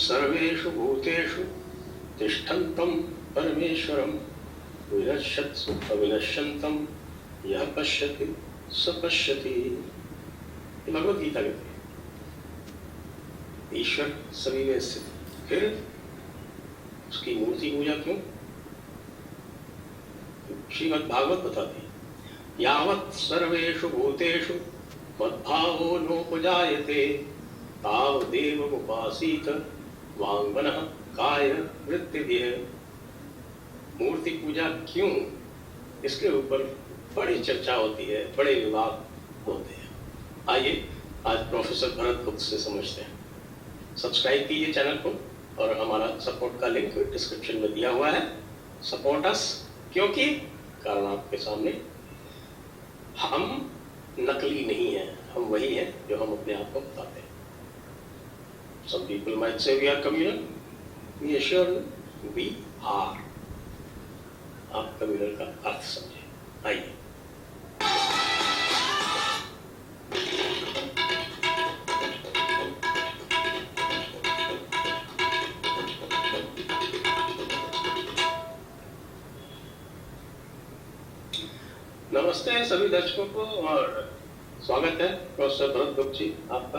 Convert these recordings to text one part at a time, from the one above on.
सर्वेषु भूतेषु तिष्ठन्तं परमेश्वरं विनश्यत्सु अविनश्यन्तं यः पश्यति स पश्यति। भगवत गीता कहती है ईश्वर सभी में स्थित, फिर उसकी मूर्ति पूजा क्यों? श्रीमद् भागवत बताती है यावत् सर्वेषु भूतेषु मद्भावो नोपजायते तावदेव उपासीत वाङ्मनः काय वृत्तिभिः। मूर्ति पूजा क्यों, इसके ऊपर बड़ी चर्चा होती है, बड़े विवाद होते हैं। आइए आज प्रोफेसर भरत गुप्त से समझते हैं। सब्सक्राइब कीजिए चैनल को और हमारा सपोर्ट का लिंक डिस्क्रिप्शन में दिया हुआ है। सपोर्ट अस, क्योंकि कारण आपके सामने हम नकली नहीं हैं, हम वही हैं जो हम अपने आप को बताते हैं। Some people might say we are communal. We assure them we are. आप कम्युनल का अर्थ समझें। आइए नमस्ते सभी दर्शकों को और स्वागत है प्रोफेसर भरत गुप्त जी आपका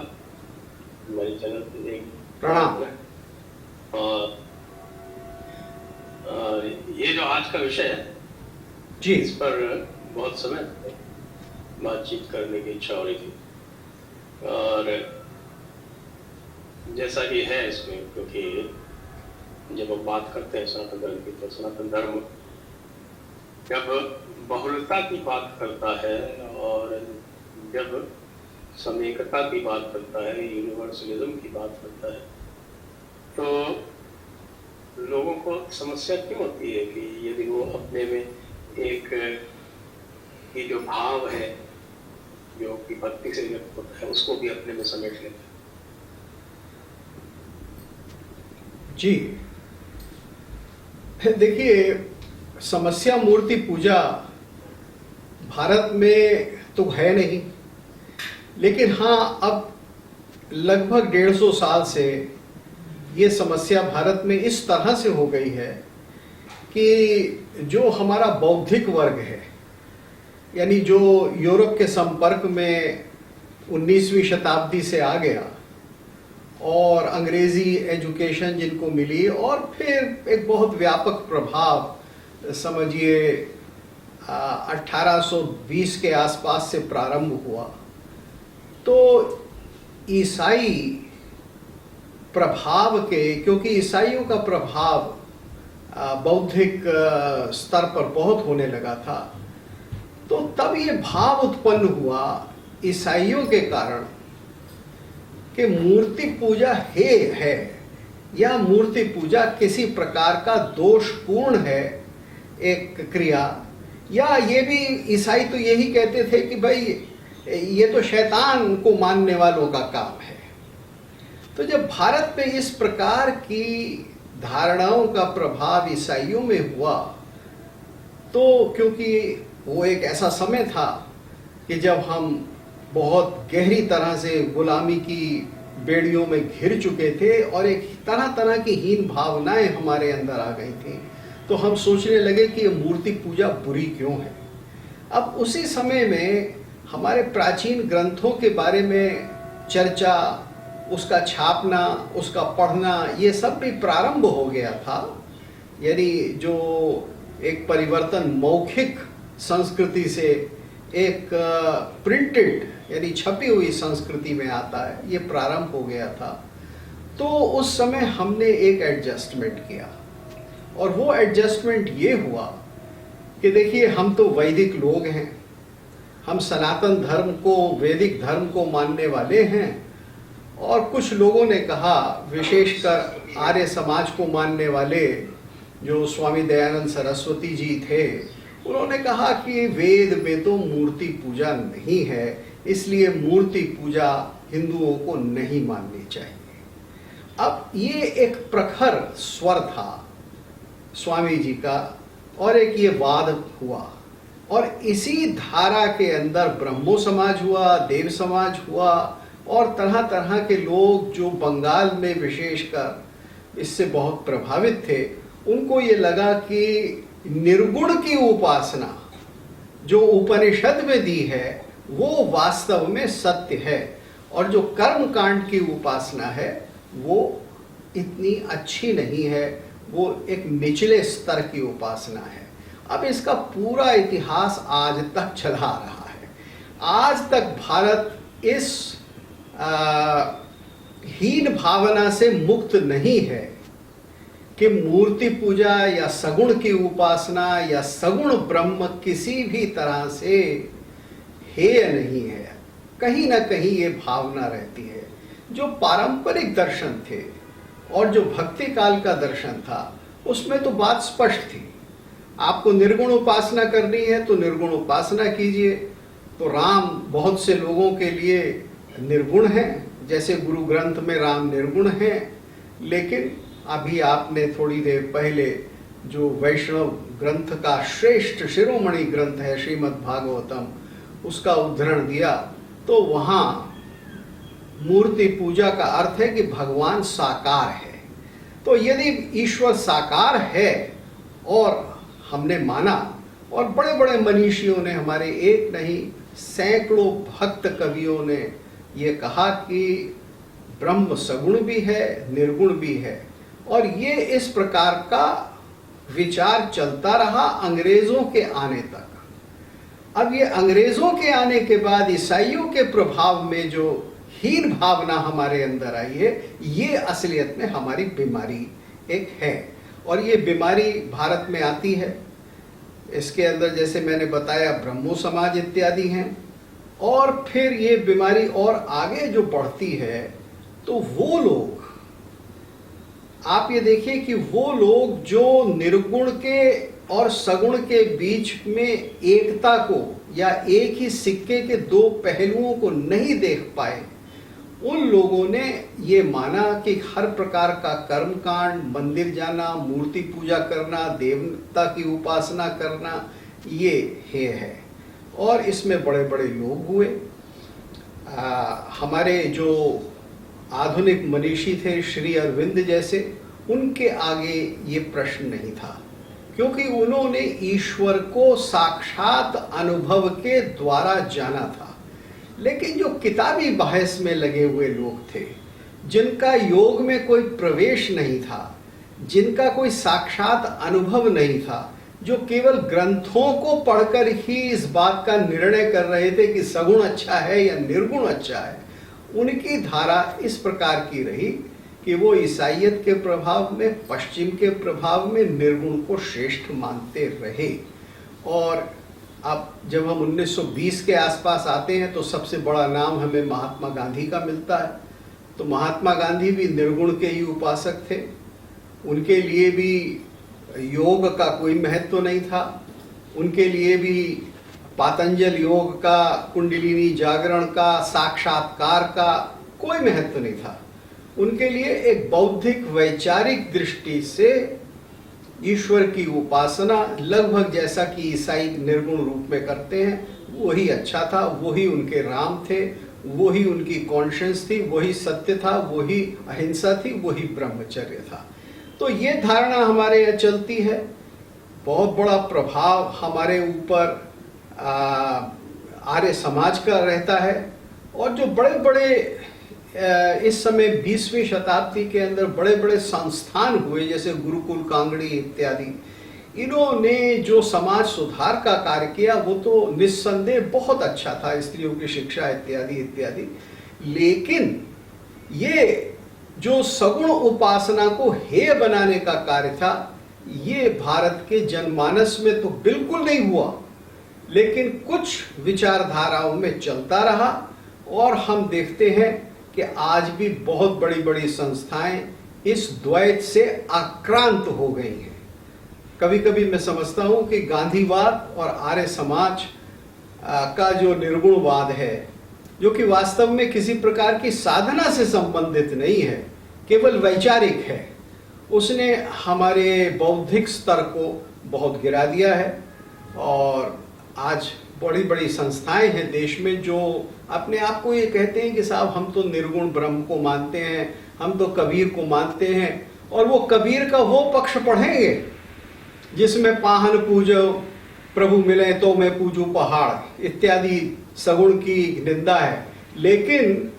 हमारे चैनल पे। प्रणाम। और ये जो आज का विषय है जी, इस पर बहुत समय बातचीत करने की इच्छा हो रही थी और जैसा कि है इसमें, क्योंकि जब हम बात करते हैं सनातन धर्म की तो सनातन धर्म जब बहुलता की बात करता है और जब समेकता की बात करता है, यूनिवर्सलिज्म की बात करता है, तो लोगों को समस्या क्यों होती है कि यदि वो अपने में एक ये जो भाव है जो कि भक्ति से व्यक्त होता है उसको भी अपने में समेट लेते हैं। जी देखिए, समस्या मूर्ति पूजा भारत में तो है नहीं, लेकिन हाँ अब लगभग 150 साल से ये समस्या भारत में इस तरह से हो गई है कि जो हमारा बौद्धिक वर्ग है, यानी जो यूरोप के संपर्क में 19वीं शताब्दी से आ गया और अंग्रेजी एजुकेशन जिनको मिली और फिर एक बहुत व्यापक प्रभाव समझिए 1820 के आसपास से प्रारंभ हुआ, तो ईसाई प्रभाव के, क्योंकि ईसाइयों का प्रभाव बौद्धिक स्तर पर बहुत होने लगा था, तो तब ये भाव उत्पन्न हुआ ईसाइयों के कारण कि मूर्ति पूजा है या मूर्ति पूजा किसी प्रकार का दोषपूर्ण है एक क्रिया, या ये भी ईसाई तो यही कहते थे कि भाई ये तो शैतान को मानने वालों का काम है। तो जब भारत में इस प्रकार की धारणाओं का प्रभाव ईसाइयों में हुआ, तो क्योंकि वो एक ऐसा समय था कि जब हम बहुत गहरी तरह से गुलामी की बेड़ियों में घिर चुके थे और एक तरह तरह की हीन भावनाएं हमारे अंदर आ गई थी, तो हम सोचने लगे कि ये मूर्ति पूजा बुरी क्यों है। अब उसी समय में हमारे प्राचीन ग्रंथों के बारे में चर्चा, उसका छापना, उसका पढ़ना, ये सब भी प्रारंभ हो गया था। यानी जो एक परिवर्तन मौखिक संस्कृति से एक प्रिंटेड यानी छपी हुई संस्कृति में आता है, ये प्रारंभ हो गया था। तो उस समय हमने एक एडजस्टमेंट किया और वो एडजस्टमेंट ये हुआ कि देखिए, हम तो वैदिक लोग हैं, हम सनातन धर्म को, वैदिक धर्म को मानने वाले हैं, और कुछ लोगों ने कहा, विशेषकर आर्य समाज को मानने वाले जो स्वामी दयानंद सरस्वती जी थे, उन्होंने कहा कि वेद में तो मूर्ति पूजा नहीं है, इसलिए मूर्ति पूजा हिंदुओं को नहीं माननी चाहिए। अब ये एक प्रखर स्वर था स्वामी जी का और एक ये वाद हुआ, और इसी धारा के अंदर ब्रह्मो समाज हुआ, देव समाज हुआ, और तरह तरह के लोग जो बंगाल में विशेषकर इससे बहुत प्रभावित थे। उनको ये लगा कि निर्गुण की उपासना जो उपनिषद में दी है वो वास्तव में सत्य है, और जो कर्म कांड की उपासना है वो इतनी अच्छी नहीं है, वो एक निचले स्तर की उपासना है। अब इसका पूरा इतिहास आज तक चला आ रहा है। आज तक भारत इस हीन भावना से मुक्त नहीं है कि मूर्ति पूजा या सगुण की उपासना या सगुण ब्रह्म किसी भी तरह से हेय नहीं है। कहीं ना कहीं ये भावना रहती है। जो पारंपरिक दर्शन थे और जो भक्ति काल का दर्शन था उसमें तो बात स्पष्ट थी, आपको निर्गुण उपासना करनी है तो निर्गुण उपासना कीजिए। तो राम बहुत से लोगों के लिए निर्गुण हैं, जैसे गुरु ग्रंथ में राम निर्गुण हैं, लेकिन अभी आपने थोड़ी देर पहले जो वैष्णव ग्रंथ का श्रेष्ठ शिरोमणि ग्रंथ है श्रीमद् भागवतम, उसका उद्धरण दिया, तो वहां मूर्ति पूजा का अर्थ है कि भगवान साकार है। तो यदि ईश्वर साकार है और हमने माना, और बड़े बड़े मनीषियों ने, हमारे एक नहीं सैकड़ों भक्त कवियों ने ये कहा कि ब्रह्म सगुण भी है निर्गुण भी है, और ये इस प्रकार का विचार चलता रहा अंग्रेजों के आने तक। अब ये अंग्रेजों के आने के बाद ईसाइयों के प्रभाव में जो हीन भावना हमारे अंदर आई है, ये असलियत में हमारी बीमारी एक है, और ये बीमारी भारत में आती है। इसके अंदर जैसे मैंने बताया ब्रह्मो समाज इत्यादि हैं, और फिर ये बीमारी और आगे जो बढ़ती है तो वो लोग, आप ये देखिए कि वो लोग जो निर्गुण के और सगुण के बीच में एकता को या एक ही सिक्के के दो पहलुओं को नहीं देख पाए, उन लोगों ने ये माना कि हर प्रकार का कर्मकांड, मंदिर जाना, मूर्ति पूजा करना, देवता की उपासना करना, ये है, और इसमें बड़े बड़े लोग हुए। हमारे जो आधुनिक मनीषी थे श्री अरविंद जैसे, उनके आगे ये प्रश्न नहीं था, क्योंकि उन्होंने ईश्वर को साक्षात अनुभव के द्वारा जाना था। लेकिन जो किताबी बहस में लगे हुए लोग थे, जिनका योग में कोई प्रवेश नहीं था, जिनका कोई साक्षात अनुभव नहीं था, जो केवल ग्रंथों को पढ़कर ही इस बात का निर्णय कर रहे थे कि सगुण अच्छा है या निर्गुण अच्छा है, उनकी धारा इस प्रकार की रही कि वो ईसाइयत के प्रभाव में, पश्चिम के प्रभाव में निर्गुण को श्रेष्ठ मानते रहे। और अब जब हम 1920 के आसपास आते हैं तो सबसे बड़ा नाम हमें महात्मा गांधी का मिलता है। तो महात्मा गांधी भी निर्गुण के ही उपासक थे, उनके लिए भी योग का कोई महत्व नहीं था, उनके लिए भी पातंजल योग का, कुंडलिनी जागरण का, साक्षात्कार का कोई महत्व नहीं था। उनके लिए एक बौद्धिक वैचारिक दृष्टि से ईश्वर की उपासना लगभग जैसा कि ईसाई निर्गुण रूप में करते हैं वही अच्छा था, वही उनके राम थे, वही उनकी कॉन्शियंस थी, वही सत्य था, वही अहिंसा थी, वही ब्रह्मचर्य था। तो ये धारणा हमारे यहाँ चलती है। बहुत बड़ा प्रभाव हमारे ऊपर आर्य समाज का रहता है, और जो बड़े बड़े इस समय 20वीं शताब्दी के अंदर बड़े बड़े संस्थान हुए, जैसे गुरुकुल कांगड़ी इत्यादि, इन्होंने जो समाज सुधार का कार्य किया वो तो निस्संदेह बहुत अच्छा था, स्त्रियों की शिक्षा इत्यादि इत्यादि। लेकिन ये जो सगुण उपासना को हेय बनाने का कार्य था, ये भारत के जनमानस में तो बिल्कुल नहीं हुआ, लेकिन कुछ विचारधाराओं में चलता रहा। और हम देखते हैं कि आज भी बहुत बड़ी बड़ी संस्थाएं इस द्वैत से आक्रांत हो गई हैं। कभी कभी मैं समझता हूं कि गांधीवाद और आर्य समाज का जो निर्गुणवाद है, जो कि वास्तव में किसी प्रकार की साधना से संबंधित नहीं है, केवल वैचारिक है, उसने हमारे बौद्धिक स्तर को बहुत गिरा दिया है। और आज बड़ी बड़ी संस्थाएं हैं देश में जो अपने आप को ये कहते हैं कि साहब हम तो निर्गुण ब्रह्म को मानते हैं, हम तो कबीर को मानते हैं, और वो कबीर का वो पक्ष पढ़ेंगे जिसमें पाहन पूजो प्रभु मिले तो मैं पूजू पहाड़ इत्यादि सगुण की निंदा है। लेकिन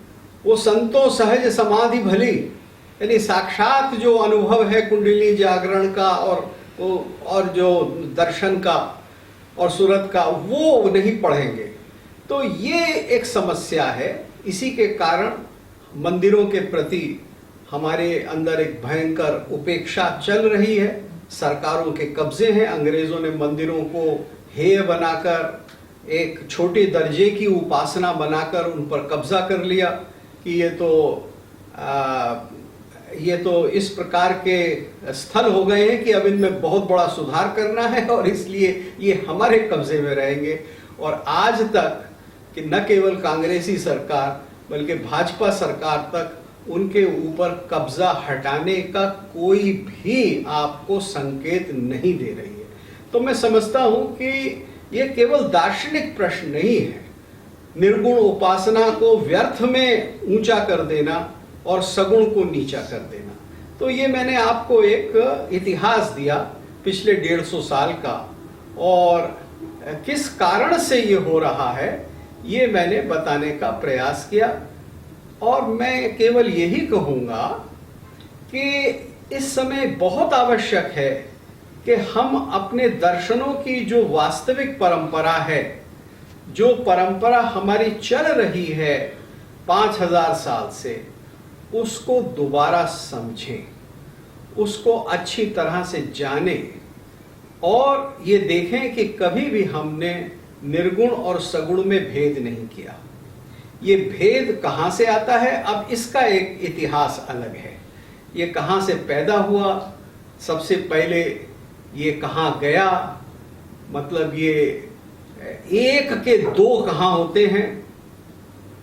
वो संतों सहज समाधि भली, यानी साक्षात जो अनुभव है कुंडली जागरण का और जो दर्शन का और सूरत का, वो नहीं पढ़ेंगे। तो ये एक समस्या है। इसी के कारण मंदिरों के प्रति हमारे अंदर एक भयंकर उपेक्षा चल रही है। सरकारों के कब्जे हैं। अंग्रेजों ने मंदिरों को हेय बनाकर एक छोटे दर्जे की उपासना बनाकर उन पर कब्जा कर लिया कि ये तो इस प्रकार के स्थल हो गए हैं कि अब इनमें बहुत बड़ा सुधार करना है और इसलिए ये हमारे कब्जे में रहेंगे। और आज तक कि न केवल कांग्रेसी सरकार बल्कि भाजपा सरकार तक उनके ऊपर कब्जा हटाने का कोई भी आपको संकेत नहीं दे रही है। तो मैं समझता हूं कि ये केवल दार्शनिक प्रश्न नहीं है। निर्गुण उपासना को व्यर्थ में ऊंचा कर देना और सगुण को नीचा कर देना। तो ये मैंने आपको एक इतिहास दिया पिछले 150 साल का, और किस कारण से ये हो रहा है ये मैंने बताने का प्रयास किया। और मैं केवल यही कहूंगा कि इस समय बहुत आवश्यक है कि हम अपने दर्शनों की जो वास्तविक परंपरा है, जो परंपरा हमारी चल रही है 5000 साल से, उसको दोबारा समझें, उसको अच्छी तरह से जानें और ये देखें कि कभी भी हमने निर्गुण और सगुण में भेद नहीं किया। ये भेद कहां से आता है? अब इसका एक इतिहास अलग है। ये कहां से पैदा हुआ, सबसे पहले ये कहां गया, मतलब ये एक के दो कहां होते हैं,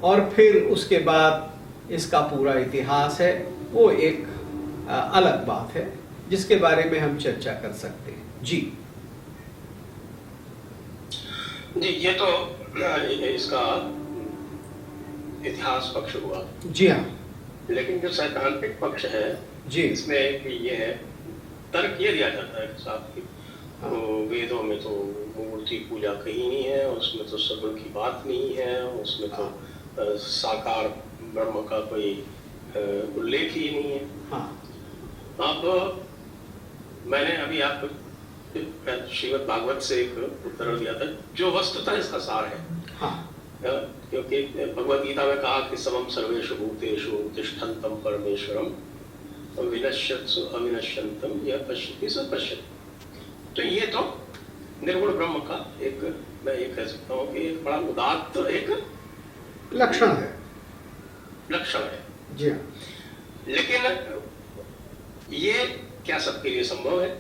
और फिर उसके बाद इसका पूरा इतिहास है, वो एक अलग बात है जिसके बारे में हम चर्चा कर सकते हैं। जी जी, ये तो इसका इतिहास पक्ष हुआ। जी हाँ। लेकिन जो सैद्धांतिक पक्ष है जी, इसमें ये है, तर्क ये दिया जाता है साहब की तो वेदों में तो मूर्ति पूजा कहीं नहीं है, उसमें तो सगुण की बात नहीं है, उसमें तो साकार ब्रह्म का कोई उल्लेख ही नहीं है। अब मैंने अभी आपको श्रीमद् भागवत से एक उत्तर दिया था जो वस्तुतः इसका सार है। क्योंकि भगवद गीता में कहा कि समम सर्वेषु भूतेषु तिष्ठन्तं परमेश्वरम विनश्यत्सु अविनश्यन्तं यः पश्यति स पश्यति। तो ये तो निर्गुण ब्रह्म का एक, मैं ये कह सकता हूँ कि एक बड़ा उदात्त एक लक्षण है। जी हाँ। लेकिन ये क्या सबके लिए संभव है?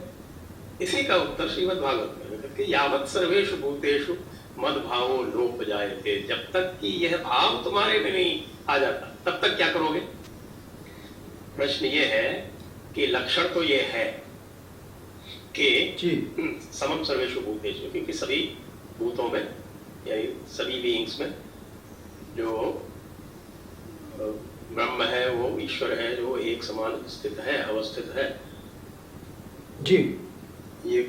इसी का उत्तर श्रीमद् भागवत में कि यावत् सर्वेषु भूतेषु मद भावो लोप जायते, जब तक कि यह भाव तुम्हारे में नहीं आ जाता तब तक क्या करोगे? प्रश्न ये है कि लक्षण तो ये है कि समम सर्वेषु भूतेषु, क्योंकि सभी भूतों में यानी सभी बीइंग्स में जो ब्रह्म है वो ईश्वर है जो एक समान स्थित है, अवस्थित है। जी, ये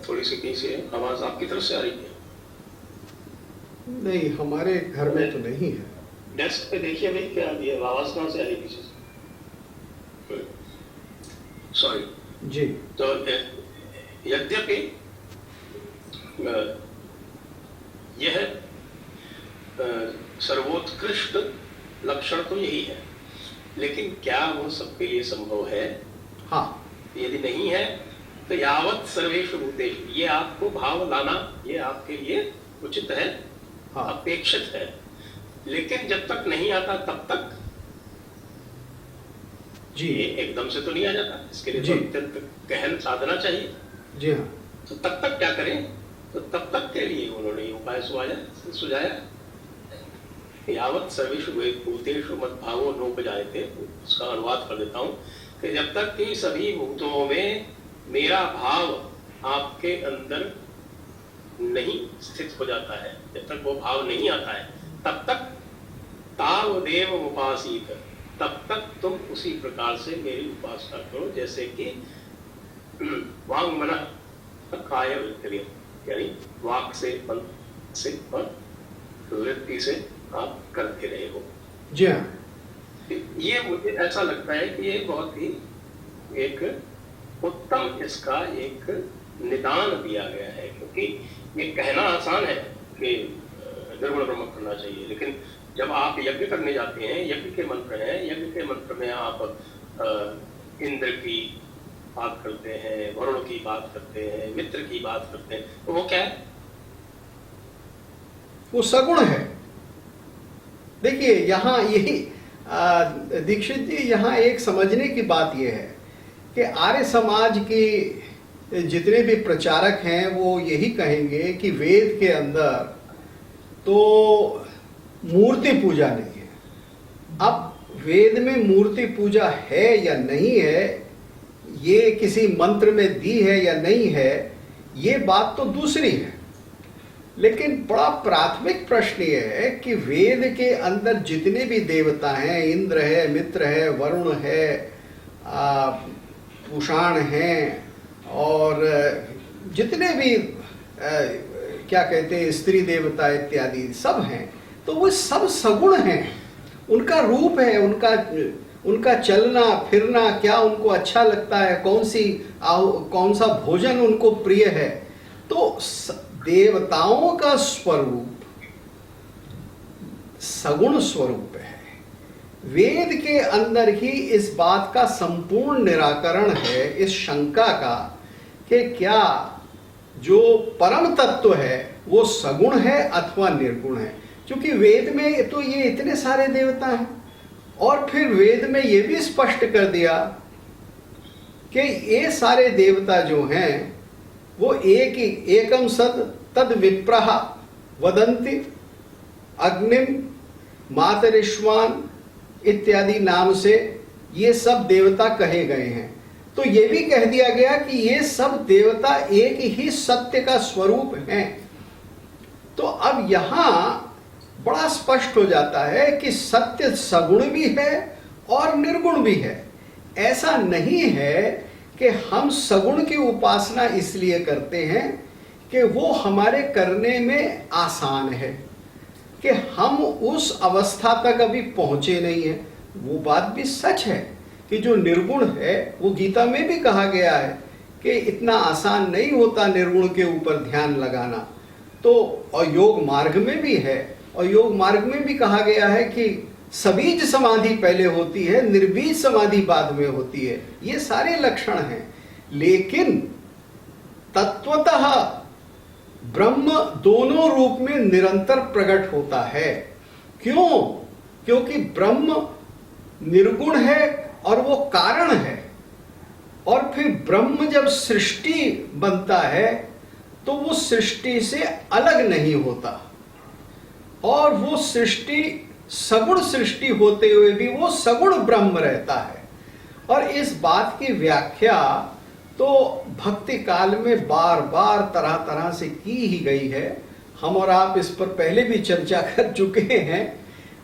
थोड़ी सी कहीं से आवाज आपकी तरफ से आ रही है? नहीं, हमारे घर में तो नहीं है। डेस्क पे देखिए भाई, क्या ये आवाज कहां से आ रही पीछे से? सॉरी जी। तो यद्यपि यह सर्वोत्कृष्ट लक्षण तो यही है, लेकिन क्या वो सबके लिए संभव है? हाँ। यदि नहीं है तो यावत् सर्वेषु भूतेषु, ये आपको भाव लाना ये आपके लिए उचित है, हाँ। अपेक्षित है। लेकिन जब तक नहीं आता तब तक जी, ये एकदम से तो नहीं आ जाता, इसके लिए तो अत्यंत गहन साधना चाहिए। जी हाँ। तो तब तक क्या करें? तो तब तक के लिए उन्होंने ये उपाय सुझाया, यावत् सर्वेषु भूतेषु मद्भावो नोपजायते। उसका अनुवाद कर देता हूं कि जब तक कि सभी भूतों में मेरा भाव आपके अंदर नहीं स्थित हो जाता है, जब तक वो भाव नहीं आता है तब तक तावदेव उपासीत, तब तक तुम उसी प्रकार से मेरी उपासना करो जैसे कि वांग मन काय विक्रिय, यानी वाक से, मन से और वृत्ति से आप करते रहे हो। जी हाँ, ये मुझे ऐसा लगता है कि ये बहुत ही एक उत्तम इसका एक निदान दिया गया है, क्योंकि ये कहना आसान है कि निर्गुण ब्रह्म करना चाहिए, लेकिन जब आप यज्ञ करने जाते हैं, यज्ञ के मंत्र हैं, यज्ञ के मंत्र में आप इंद्र की बात करते हैं, वरुण की बात करते हैं, मित्र की बात करते हैं, तो वो क्या है? वो सगुण है। देखिए यहाँ यही दीक्षित जी, यहाँ एक समझने की बात यह है कि आर्य समाज की जितने भी प्रचारक हैं वो यही कहेंगे कि वेद के अंदर तो मूर्ति पूजा नहीं है। अब वेद में मूर्ति पूजा है या नहीं है, ये किसी मंत्र में दी है या नहीं है, ये बात तो दूसरी है, लेकिन बड़ा प्राथमिक प्रश्न ये है कि वेद के अंदर जितने भी देवता हैं, इंद्र है, मित्र है, वरुण है, पुषाण हैं, और जितने भी क्या कहते हैं स्त्री देवता इत्यादि सब हैं, तो वो सब सगुण हैं। उनका रूप है, उनका चलना फिरना, क्या उनको अच्छा लगता है, कौन सा भोजन उनको प्रिय है, तो देवताओं का स्वरूप सगुण स्वरूप है। वेद के अंदर ही इस बात का संपूर्ण निराकरण है, इस शंका का कि क्या जो परम तत्व है वो सगुण है अथवा निर्गुण है। क्योंकि वेद में तो ये इतने सारे देवता हैं, और फिर वेद में ये भी स्पष्ट कर दिया कि ये सारे देवता जो हैं वो एकम सद तद विप्रह वदंति अग्निम मातरिश्वान इत्यादि नाम से ये सब देवता कहे गए हैं। तो ये भी कह दिया गया कि ये सब देवता एक ही सत्य का स्वरूप हैं। तो अब यहां बड़ा स्पष्ट हो जाता है कि सत्य सगुण भी है और निर्गुण भी है। ऐसा नहीं है कि हम सगुण की उपासना इसलिए करते हैं कि वो हमारे करने में आसान है, कि हम उस अवस्था तक अभी पहुंचे नहीं है। वो बात भी सच है कि जो निर्गुण है, वो गीता में भी कहा गया है कि इतना आसान नहीं होता निर्गुण के ऊपर ध्यान लगाना। तो और योग मार्ग में भी है, और योग मार्ग में भी कहा गया है कि सबीज समाधि पहले होती है, निर्बीज समाधि बाद में होती है। ये सारे लक्षण हैं, लेकिन तत्वतः ब्रह्म दोनों रूप में निरंतर प्रकट होता है। क्यों? क्योंकि ब्रह्म निर्गुण है और वो कारण है, और फिर ब्रह्म जब सृष्टि बनता है तो वो सृष्टि से अलग नहीं होता, और वो सृष्टि सगुण सृष्टि होते हुए भी वो सगुण ब्रह्म रहता है। और इस बात की व्याख्या तो भक्ति काल में बार बार तरह तरह से की ही गई है। हम और आप इस पर पहले भी चर्चा कर चुके हैं।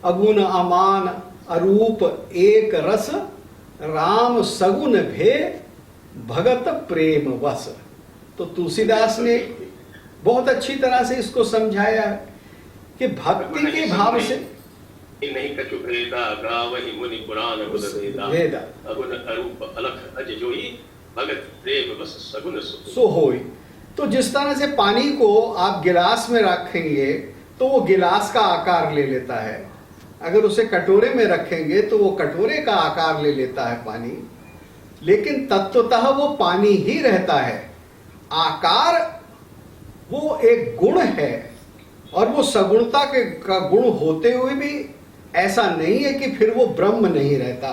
अगुण अमान अरूप एक रस, राम सगुण भे भगत प्रेम वस। तो तुलसीदास ने बहुत अच्छी तरह से इसको समझाया है कि भक्ति के भाव से नहीं कछु भेदा गावहि मुनि पुराण वेदा अगुण अरूप अलख अज जोई भगत प्रेम बस सगुण सो होई। तो जिस तरह से पानी को आप गिलास में रखेंगे तो वो गिलास का आकार ले लेता है, अगर उसे कटोरे में रखेंगे तो वो कटोरे का आकार ले लेता है पानी, लेकिन तत्वतः वो पानी ही रहता है। आकार वो एक गुण है, और वो सगुणता का गुण होते हुए भी ऐसा नहीं है कि फिर वो ब्रह्म नहीं रहता।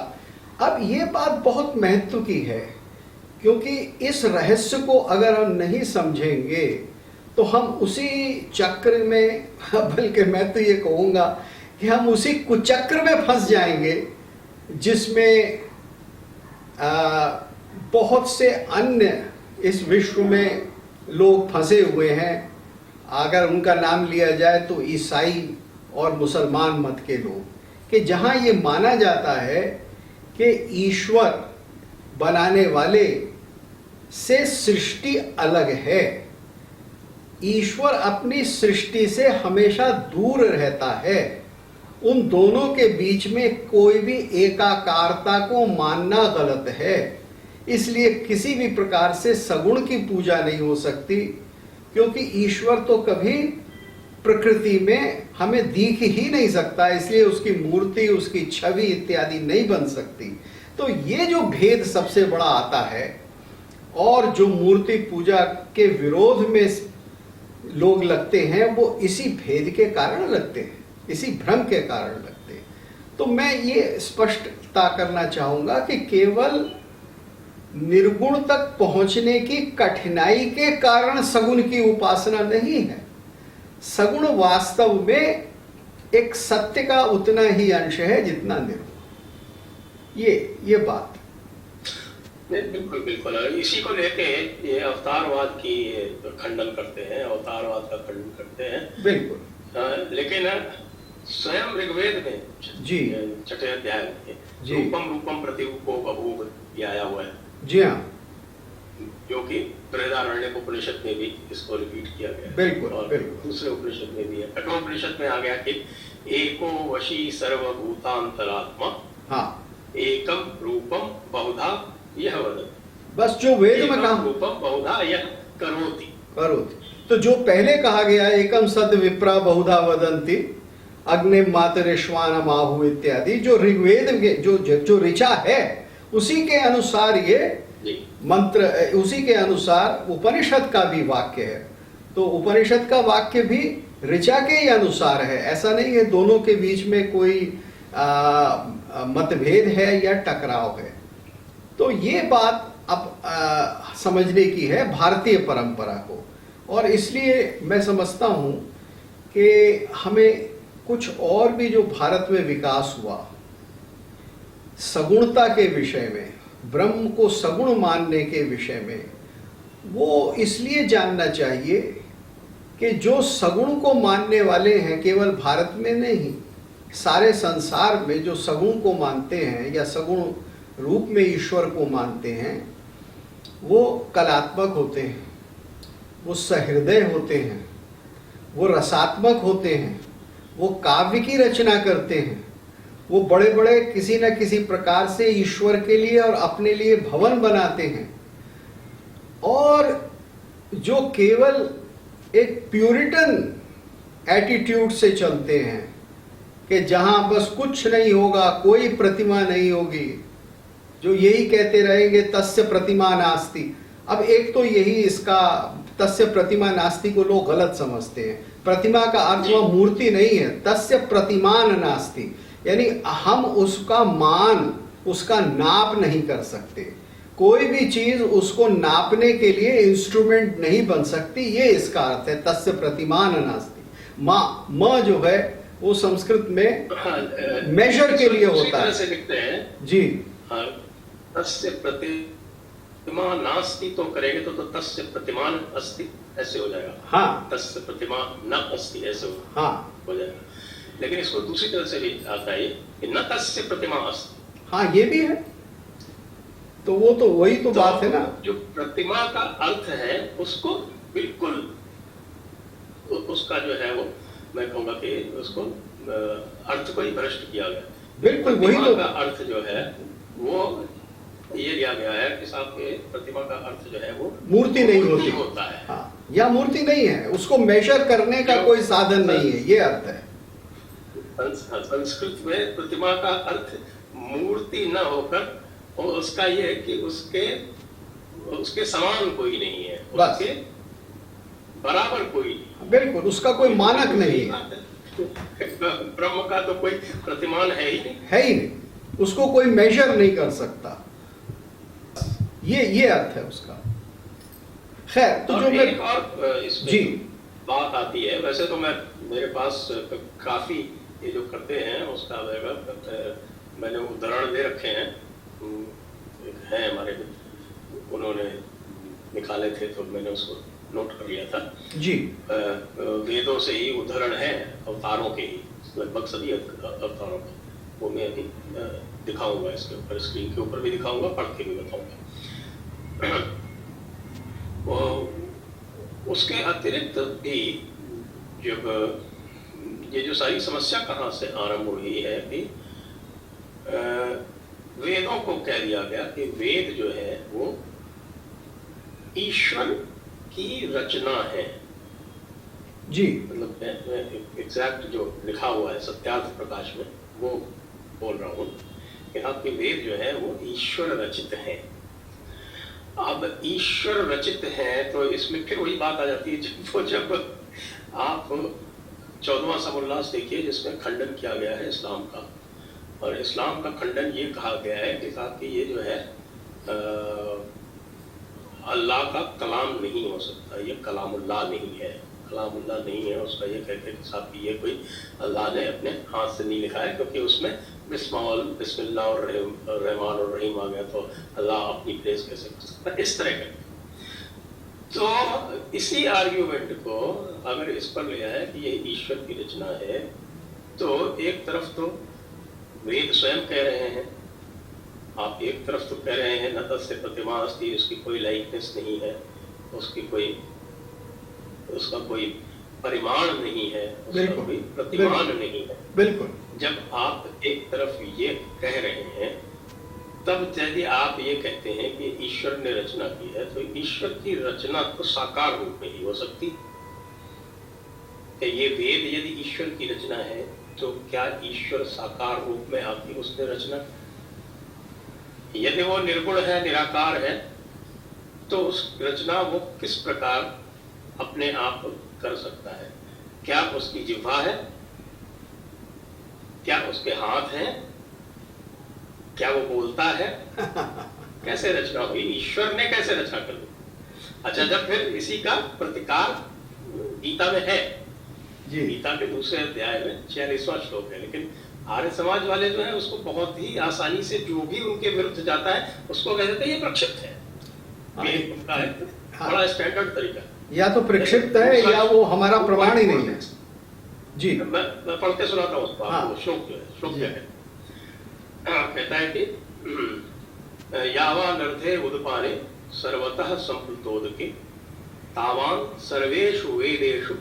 अब ये बात बहुत महत्व की है, क्योंकि इस रहस्य को अगर हम नहीं समझेंगे तो हम उसी चक्र में, बल्कि मैं तो ये कहूँगा कि हम उसी कुचक्र में फंस जाएंगे जिसमें बहुत से अन्य इस विश्व में लोग फंसे हुए हैं। अगर उनका नाम लिया जाए तो ईसाई और मुसलमान मत के लोग, कि जहां ये माना जाता है कि ईश्वर बनाने वाले से सृष्टि अलग है, ईश्वर अपनी सृष्टि से हमेशा दूर रहता है, उन दोनों के बीच में कोई भी एकाकारता को मानना गलत है। इसलिए किसी भी प्रकार से सगुण की पूजा नहीं हो सकती, क्योंकि ईश्वर तो कभी प्रकृति में हमें दिख ही नहीं सकता, इसलिए उसकी मूर्ति, उसकी छवि इत्यादि नहीं बन सकती। तो ये जो भेद सबसे बड़ा आता है, और जो मूर्ति पूजा के विरोध में लोग लगते हैं, वो इसी भेद के कारण लगते हैं, इसी भ्रम के कारण लगते हैं। तो मैं ये स्पष्टता करना चाहूंगा कि केवल निर्गुण तक पहुंचने की कठिनाई के कारण सगुण की उपासना नहीं है। सगुण वास्तव में एक सत्य का उतना ही अंश है जितना निर्गुण। ये बात बिल्कुल बिल्कुल। इसी को लेके ये अवतारवाद की खंडन करते हैं, अवतारवाद का खंडन करते हैं। बिल्कुल। लेकिन स्वयं ऋग्वेद में जी 6ठे अध्याय में रूपम रूपम प्रतिरूपो बभूव ये आया हुआ है। जी हाँ, जो कि बृहदारण्यक उपनिषद में भी इसको रिपीट किया गया है। बिल्कुल, और बिल्कुल। दूसरे उपनिषद में भी है। कठोपनिषद में आ गया कि एको वशी सर्वभूतांतरात्मा हाँ, एकम रूपम बहुधा यह वदति। बस जो वेद में कहा रूपम बहुधा यह करोति। तो जो पहले कहा गया एकम सद विप्रा बहुधा वदंती अग्नि मातरेश्वान आहु इत्यादि, जो ऋग्वेद के जो ऋचा है उसी के अनुसार ये मंत्र, उसी के अनुसार उपनिषद का भी वाक्य है। तो उपनिषद का वाक्य भी ऋचा के ही अनुसार है, ऐसा नहीं है दोनों के बीच में कोई मतभेद है या टकराव है। तो ये बात अब समझने की है भारतीय परंपरा को, और इसलिए मैं समझता हूं कि हमें कुछ और भी जो भारत में विकास हुआ सगुणता के विषय में, ब्रह्म को सगुण मानने के विषय में, वो इसलिए जानना चाहिए कि जो सगुण को मानने वाले हैं केवल भारत में नहीं, सारे संसार में जो सगुण को मानते हैं या सगुण रूप में ईश्वर को मानते हैं, वो कलात्मक होते हैं, वो सहृदय होते हैं, वो रसात्मक होते हैं, वो काव्य की रचना करते हैं, वो बड़े बड़े किसी न किसी प्रकार से ईश्वर के लिए और अपने लिए भवन बनाते हैं, और जो केवल एक प्यूरिटन एटीट्यूड से चलते हैं कि जहां बस कुछ नहीं होगा, कोई प्रतिमा नहीं होगी, जो यही कहते रहेंगे तस्य प्रतिमा नास्ति। अब एक तो यही इसका तस्य प्रतिमा नास्ति को लोग गलत समझते हैं। प्रतिमा का अर्थ वह मूर्ति नहीं है, तस्य प्रतिमान नास्ति, यानी हम उसका मान, उसका नाप नहीं कर सकते। कोई भी चीज उसको नापने के लिए इंस्ट्रूमेंट नहीं बन सकती, ये इसका अर्थ है तस्य प्रतिमान नास्ति। म जो है वो संस्कृत में मेजर के लिए होता है। से लिखते हैं जी, तस्य प्रतिमा नास्ति तो करेंगे तो तस्य प्रतिमान अस्ति ऐसे हो जाएगा। हाँ, तस्य प्रतिमा न अस्ति ऐसे हाँ हो जाएगा। लेकिन इसको दूसरी तरह से भी आता है कि न तस्य प्रतिमा अस्ति। हाँ, ये भी है। तो वो तो वही तो बात है ना, जो प्रतिमा का अर्थ है उसको बिल्कुल, उसका जो है वो मैं कहूंगा कि उसको अर्थ को ही भ्रष्ट किया गया। बिल्कुल वही तो का अर्थ जो है वो ये लिया गया है कि साहब के प्रतिमा का अर्थ जो है वो मूर्ति नहीं होती होता है। हाँ, या मूर्ति नहीं है, उसको मेजर करने का कोई साधन नहीं है, ये अर्थ है। संस्कृत में प्रतिमा का अर्थ मूर्ति न होकर और उसका ये है कि उसके समान कोई नहीं है, उसके बराबर कोई नहीं। बिल्कुल, उसका कोई मानक नहीं है। ब्रह्म का तो कोई प्रतिमान है ही नहीं, है ही नहीं, उसको कोई मेजर नहीं कर सकता। ये अर्थ है उसका। खैर, तो जो एक और इसमें जी बात आती है, वैसे तो मेरे पास काफी ये जो करते हैं उसका मैंने उदाहरण दे रखे हैं, हैं हमारे, उन्होंने निकाले थे तो मैंने उसको नोट कर लिया था जी। वेदों से ही उदाहरण है अवतारों के ही, लगभग सभी अवतारों के। वो मैं अभी दिखाऊंगा, इसके ऊपर स्क्रीन के ऊपर भी दिखाऊंगा, पढ़ के भी बताऊंगा। वो उसके अतिरिक्त भी जब ये जो सारी समस्या कहाँ से आरंभ हुई है कि वेदों को कह दिया गया कि वेद जो है वो ईश्वर की रचना है। जी, मतलब एग्जैक्ट जो लिखा हुआ है सत्यार्थ प्रकाश में वो बोल रहा हूँ कि आपके वेद जो है वो ईश्वर रचित है। अब ईश्वर रचित है तो इसमें फिर वही बात आ जाती है जब आप 14वां सबउल्लास देखिए जिसमें खंडन किया गया है इस्लाम का, और इस्लाम का खंडन ये कहा गया है कि साहब कि ये जो है अल्लाह का कलाम नहीं हो सकता, ये कलामुल्लाह नहीं है, कलामुल्लाह नहीं है। उसका ये कहते हैं कि साहब कि ये कोई अल्लाह ने अपने हाथ से नहीं लिखा है, क्योंकि उसमें बिस्मिल्लाह और रहमान और रहीम आ गया, तो अल्लाह अपनी प्लेस कैसे कर सकता है, इस तरह का। तो इसी आर्ग्यूमेंट को अगर इस पर लिया है कि ये ईश्वर की रचना है, तो एक तरफ तो वेद स्वयं कह रहे हैं, आप एक तरफ तो कह रहे हैं न तस्य प्रतिमा अस्ति, उसकी कोई लाइकनेस नहीं है, उसका कोई परिमाण नहीं है, उसका कोई प्रतिमान नहीं है। बिल्कुल। जब आप एक तरफ ये कह रहे हैं, तब यदि आप ये कहते हैं कि ईश्वर ने रचना की है, तो ईश्वर की रचना तो साकार रूप में ही हो सकती है। ये वेद यदि ईश्वर की रचना है, तो क्या ईश्वर साकार रूप में आपकी उसने रचना? यदि वो निर्गुण है, निराकार है, तो उस रचना वो किस प्रकार अपने आप कर सकता है? क्या उसकी जिह्वा है? क्या उसके हाथ हैं? क्या वो बोलता है? कैसे रचना हुई? ईश्वर ने कैसे रचना कर दी? अच्छा, जब फिर इसी का प्रतिकार गीता में है, गीता के दूसरे अध्याय में 46वां श्लोक है, लेकिन आर्य समाज वाले जो है उसको बहुत ही आसानी से जो भी उनके विरुद्ध जाता है उसको कह देते हैं ये प्रक्षिप्त है। उनका है बड़ा स्टैंडर्ड तरीका, या तो प्रक्षिप्त है या वो हमारा प्रमाण ही नहीं है। जी, मैं पढ़ के सुनाता हूँ उसको। आपको श्लोक जो है, श्लोक क्या है, कहता है कि यावा नर्धे उदपाने सर्वतः संप्लुतोदके तावान सर्वेषु वेदेषु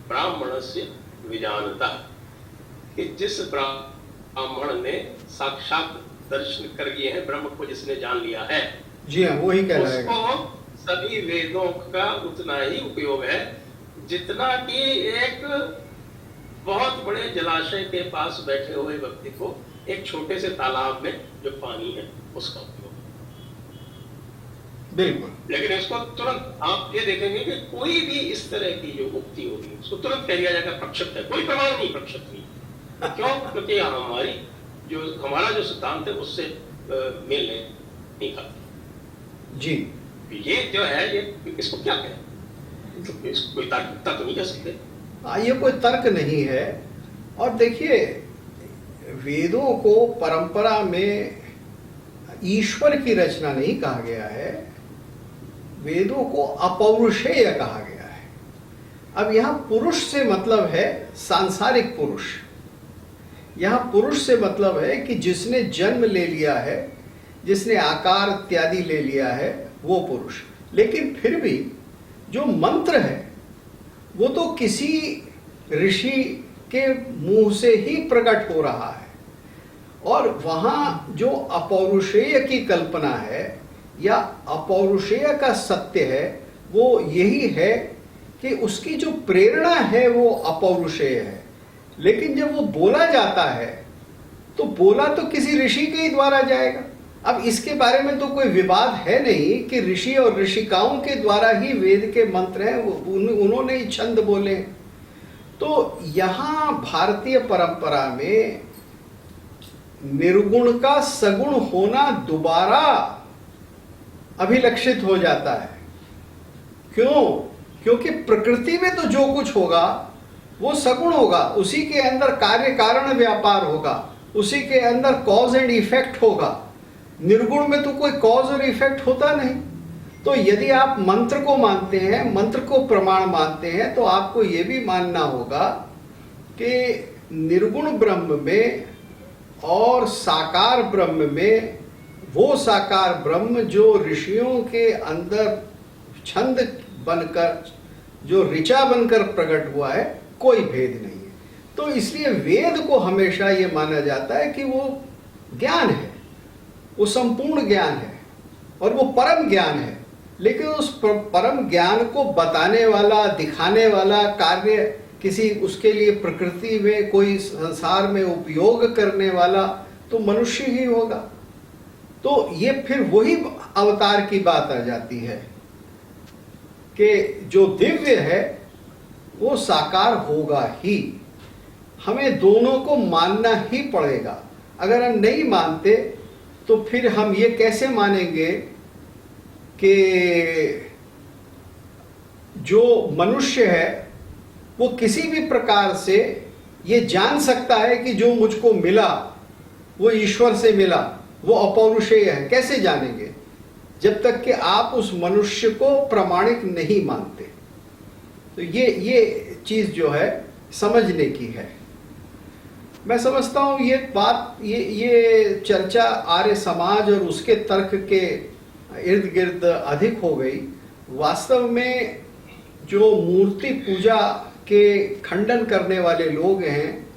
ब्राह्मणस्य विजानतः, कि जिस ब्राह्मण ने साक्षात दर्शन कर लिए हैं, ब्रह्म को जिसने जान लिया है, जी हाँ, वही कहलाएगा। उसको सभी वेदों का उतना ही उपयोग है जितना कि एक बहुत बड़े जलाशय के पास बैठे हुए व्यक्ति को एक छोटे से तालाब में जो पानी है उसका उपयोग। बिल्कुल। लेकिन इसको तुरंत आप ये देखेंगे कि कोई भी इस तरह की जो उक्ति होगी उसको तुरंत कह दिया जाएगा प्रक्षिप्त है, कोई प्रमाण नहीं प्रक्षिप्त नहीं। क्यों? क्योंकि हमारा जो सिद्धांत है उससे मेल नहीं खाता। जी, ये जो है ये इसको क्या कहें, तो इसको कोई तार्किकता तो नहीं कह सकते। ये कोई तर्क नहीं है। और देखिए, वेदों को परंपरा में ईश्वर की रचना नहीं कहा गया है, वेदों को अपौरुषेय कहा गया है। अब यहाँ पुरुष से मतलब है सांसारिक पुरुष, यहाँ पुरुष से मतलब है कि जिसने जन्म ले लिया है, जिसने आकार इत्यादि ले लिया है, वो पुरुष। लेकिन फिर भी जो मंत्र है वो तो किसी ऋषि के मुंह से ही प्रकट हो रहा है, और वहां जो अपौरुषेय की कल्पना है या अपौरुषेय का सत्य है वो यही है कि उसकी जो प्रेरणा है वो अपौरुषेय है। लेकिन जब वो बोला जाता है तो बोला तो किसी ऋषि के ही द्वारा जाएगा। अब इसके बारे में तो कोई विवाद है नहीं कि ऋषि और ऋषिकाओं के द्वारा ही वेद के मंत्र हैं, उन्होंने ही छंद बोले। तो यहाँ भारतीय परंपरा में निर्गुण का सगुण होना दोबारा अभिलक्षित हो जाता है। क्यों? क्योंकि प्रकृति में तो जो कुछ होगा वो सगुण होगा, उसी के अंदर कार्य कारण व्यापार होगा, उसी के अंदर कॉज एंड इफेक्ट होगा। निर्गुण में तो कोई कॉज और इफेक्ट होता नहीं। तो यदि आप मंत्र को मानते हैं, मंत्र को प्रमाण मानते हैं, तो आपको यह भी मानना होगा कि निर्गुण ब्रह्म में और साकार ब्रह्म में वो साकार ब्रह्म जो ऋषियों के अंदर छंद बनकर, जो ऋचा बनकर प्रकट हुआ है, कोई भेद नहीं है। तो इसलिए वेद को हमेशा ये माना जाता है कि वो ज्ञान है, वो संपूर्ण ज्ञान है और वो परम ज्ञान है। लेकिन उस परम ज्ञान को बताने वाला, दिखाने वाला कार्य किसी, उसके लिए प्रकृति में कोई संसार में उपयोग करने वाला तो मनुष्य ही होगा। तो ये फिर वही अवतार की बात आ जाती है कि जो दिव्य है वो साकार होगा ही। हमें दोनों को मानना ही पड़ेगा। अगर हम नहीं मानते तो फिर हम ये कैसे मानेंगे कि जो मनुष्य है वो किसी भी प्रकार से ये जान सकता है कि जो मुझको मिला वो ईश्वर से मिला, वो अपौरुषेय है? कैसे जानेंगे जब तक कि आप उस मनुष्य को प्रामाणिक नहीं मानते। तो ये चीज जो है समझने की है। मैं समझता हूं ये बात, ये चर्चा आर्य समाज और उसके तर्क के इर्द गिर्द अधिक हो गई। वास्तव में जो मूर्ति पूजा के खंडन करने वाले लोग हैं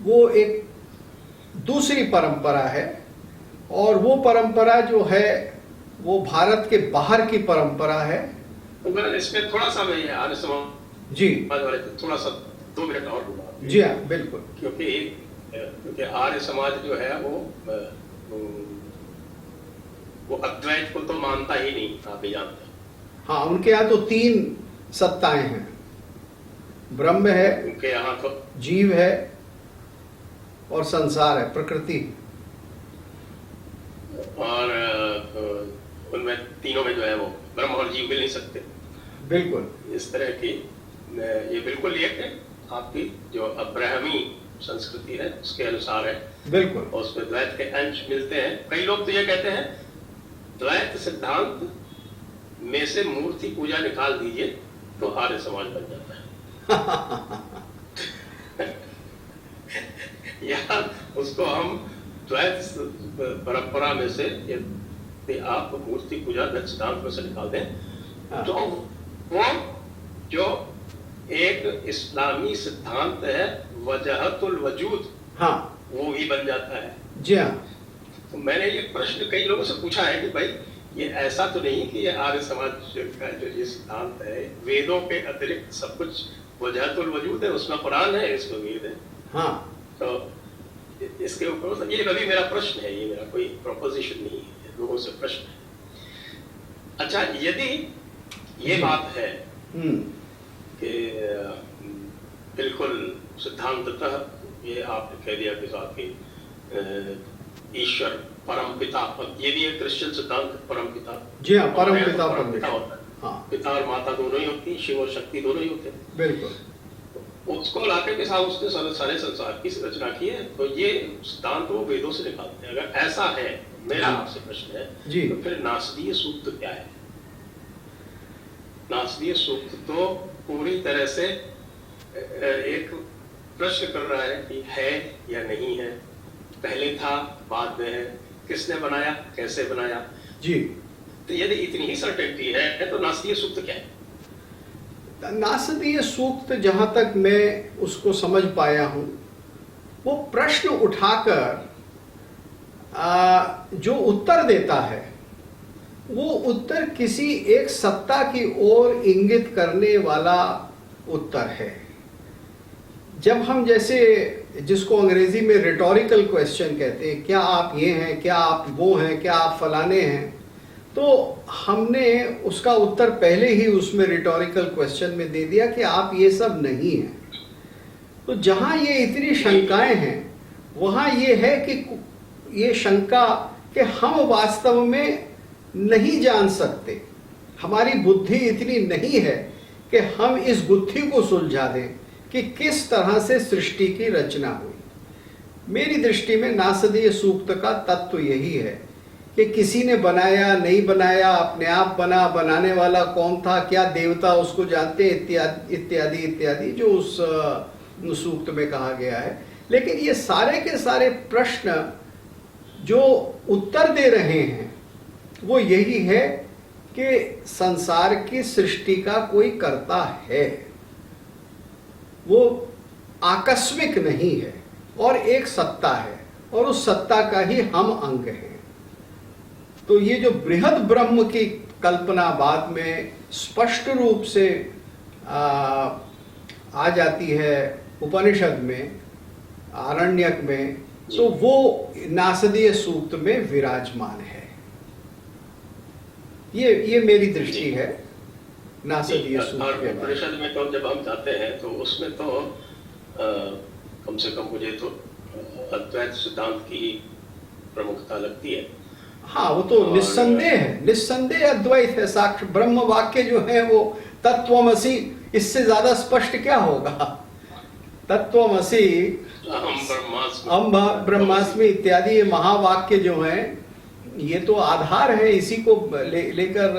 वो एक दूसरी परंपरा है, और वो परंपरा जो है वो भारत के बाहर की परंपरा है। इसमें थोड़ा सा मैं आर्य समाज जी वाले थोड़ा सा 2 मिनट और दूंगा। जी हाँ, बिल्कुल। क्योंकि आर्य समाज जो है वो अद्वैत को तो मानता ही नहीं, आप भी जानते हैं। हाँ, उनके यहाँ तो 3 सत्ताएं हैं, ब्रह्म है, उनके यहाँ तो जीव है और संसार है, प्रकृति। और उनमें तीनों में जो है वो ब्रह्म और जीव मिल नहीं सकते। बिल्कुल इस तरह की ये बिल्कुल ये है आपकी जो अब्राहमी संस्कृति है उसके अनुसार है। बिल्कुल। और उसमें द्वैत के अंश मिलते हैं। कई लोग तो ये कहते हैं द्वैत सिद्धांत में से मूर्ति पूजा निकाल दीजिए तो आर्य समाज बन जाता है। या उसको हम द्वैत परंपरा में से यदि आप मूर्ति पूजा द्वैत सिद्धांत में से निकाल दें तो वो जो एक इस्लामी सिद्धांत है वजहतुल वजूद, हाँ, वो भी बन जाता है। जी हाँ। तो मैंने ये प्रश्न कई लोगों से पूछा है कि भाई ये ऐसा तो नहीं कि ये आर्य समाज का जो ये सिद्धांत है वेदों के अतिरिक्त सब कुछ वजहतुल वजूद है, उसमें कुरान है, इसमें वेद है। हाँ। तो इसके ऊपर ये अभी मेरा प्रश्न है, ये मेरा कोई प्रोपोजिशन नहीं है, लोगों से प्रश्न है। अच्छा, यदि ये बात है कि बिल्कुल सिद्धांततः ये आपने कह दिया कि साथ की ईश्वर परम पिता, ये भी एक क्रिश्चियन सिद्धांत, परम पिता। जी हाँ, परम पिता होता है। हाँ, पिता और माता दोनों ही होती, शिव और शक्ति दोनों ही होते हैं। बिल्कुल। उसको लाके के साथ उसने सारे संसार की रचना की है। तो ये सिद्धांत वो वेदों से निकालते हैं। अगर ऐसा है, मेरा आपसे प्रश्न है जी, तो फिर नासदीय सूक्त क्या है? नासदीय सूक्त तो पूरी तरह से एक प्रश्न कर रहा है कि है या नहीं है, पहले था बाद में है, किसने बनाया, कैसे बनाया। जी, तो यदि इतनी ही सर्टेनिटी है तो नासदीय सूक्त क्या है? नासदीय सूक्त जहां तक मैं उसको समझ पाया हूं, वो प्रश्न उठाकर जो उत्तर देता है वो उत्तर किसी एक सत्ता की ओर इंगित करने वाला उत्तर है। जब हम जैसे जिसको अंग्रेजी में रिटोरिकल क्वेश्चन कहते हैं, क्या आप ये हैं, क्या आप वो हैं, क्या आप फलाने हैं, तो हमने उसका उत्तर पहले ही उसमें रिटोरिकल क्वेश्चन में दे दिया कि आप ये सब नहीं हैं। तो जहां ये इतनी शंकाएं हैं वहां ये है कि ये शंका कि हम वास्तव में नहीं जान सकते, हमारी बुद्धि इतनी नहीं है कि हम इस गुत्थी को सुलझा दें कि किस तरह से सृष्टि की रचना हुई। मेरी दृष्टि में नासदीय सूक्त का तत्व यही है कि किसी ने बनाया, नहीं बनाया, अपने आप बना, बनाने वाला कौन था, क्या देवता उसको जानते, इत्यादि इत्यादि इत्यादि जो उस सूक्त में कहा गया है। लेकिन ये सारे के सारे प्रश्न जो उत्तर दे रहे हैं वो यही है कि संसार की सृष्टि का कोई कर्ता है, वो आकस्मिक नहीं है और एक सत्ता है और उस सत्ता का ही हम अंग हैं। तो ये जो बृहद ब्रह्म की कल्पना बाद में स्पष्ट रूप से आ जाती है उपनिषद में, आरण्यक में, तो वो नासदीय सूक्त में विराजमान है। ये मेरी दृष्टि है नासदीय सूक्त के। उपनिषद में तो जब हम जाते हैं तो उसमें तो कम से कम मुझे तो अद्वैत सिद्धांत की प्रमुखता लगती है। हाँ, वो तो निस्संदेह है, निस्संदेह अद्वैत है। साक्ष ब्रह्म वाक्य जो है वो तत्वमसि, इससे ज्यादा स्पष्ट क्या होगा? तत्वमसि, अहम ब्रह्मास्मि इत्यादि ये महावाक्य जो हैं ये तो आधार है। इसी को लेकर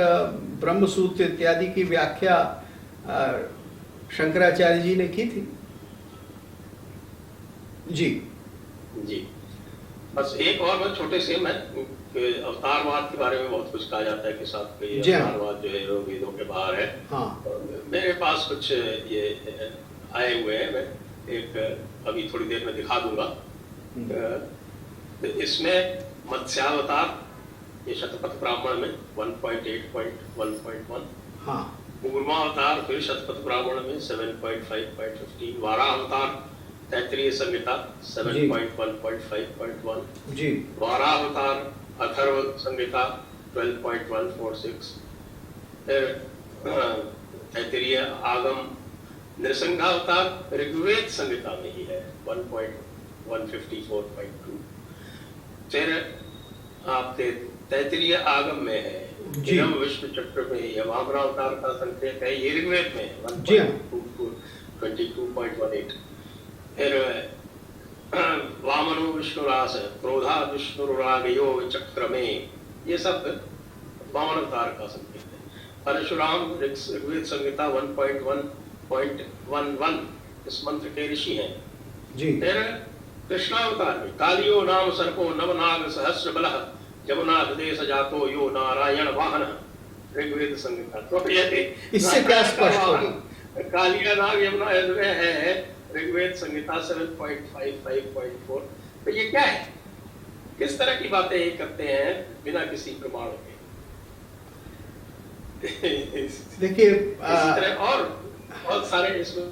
ब्रह्म सूत्र इत्यादि की व्याख्या शंकराचार्य जी ने की थी। जी जी, बस एक और बात छोटे से मैं अवतारवाद के बारे में बहुत कुछ कहा जाता है कि साथ में अवतारवाद जो है वेदों के बाहर है। हाँ। मेरे पास कुछ ये आए हुए हैं, मैं एक अभी थोड़ी देर में दिखा दूंगा। इसमें मत्स्यावतार ये शतपथ ब्राह्मण में 1.8.1.1, हाँ, कूर्मावतार फिर शतपथ ब्राह्मण में 7.5.15, वारावतार तैत्तिरीय संहिता 7.1.5.1, जी, वारावतार अथर्व संहिता 12.146, फिर तैत्तिरीय आगम नृसिंहावतार ऋग्वेद संहिता में ही है 1.154.2, फिर आपके तैत्तिरीय आगम में है जन्म विष्णु चक्र में वामनावतार का संकेत है, ये ऋग्वेद में 1.22.18, फिर वामनो विष्णुरास क्रोधा विष्णुरागयो चक्र में, ये सब वामन अवतार का संकेत है। परशुराम ऋग्वेद संहिता 1.1.11 इस मंत्र के ऋषि हैं जी। फिर कृष्णावतार में कालियो नाम सर्पो नवनाग सहस्र बलः जमुना हृदय सजातो यो नारायण वाहन ऋग्वेद संहिता। तो इससे क्या स्पष्ट होगा? कालिया नाग यमुना हृदय है ऋग्वेद संहिता 7.55.4। तो ये क्या है? किस तरह की बातें ये करते हैं बिना किसी प्रमाण के? देखिए इसी तरह और बहुत सारे इसमें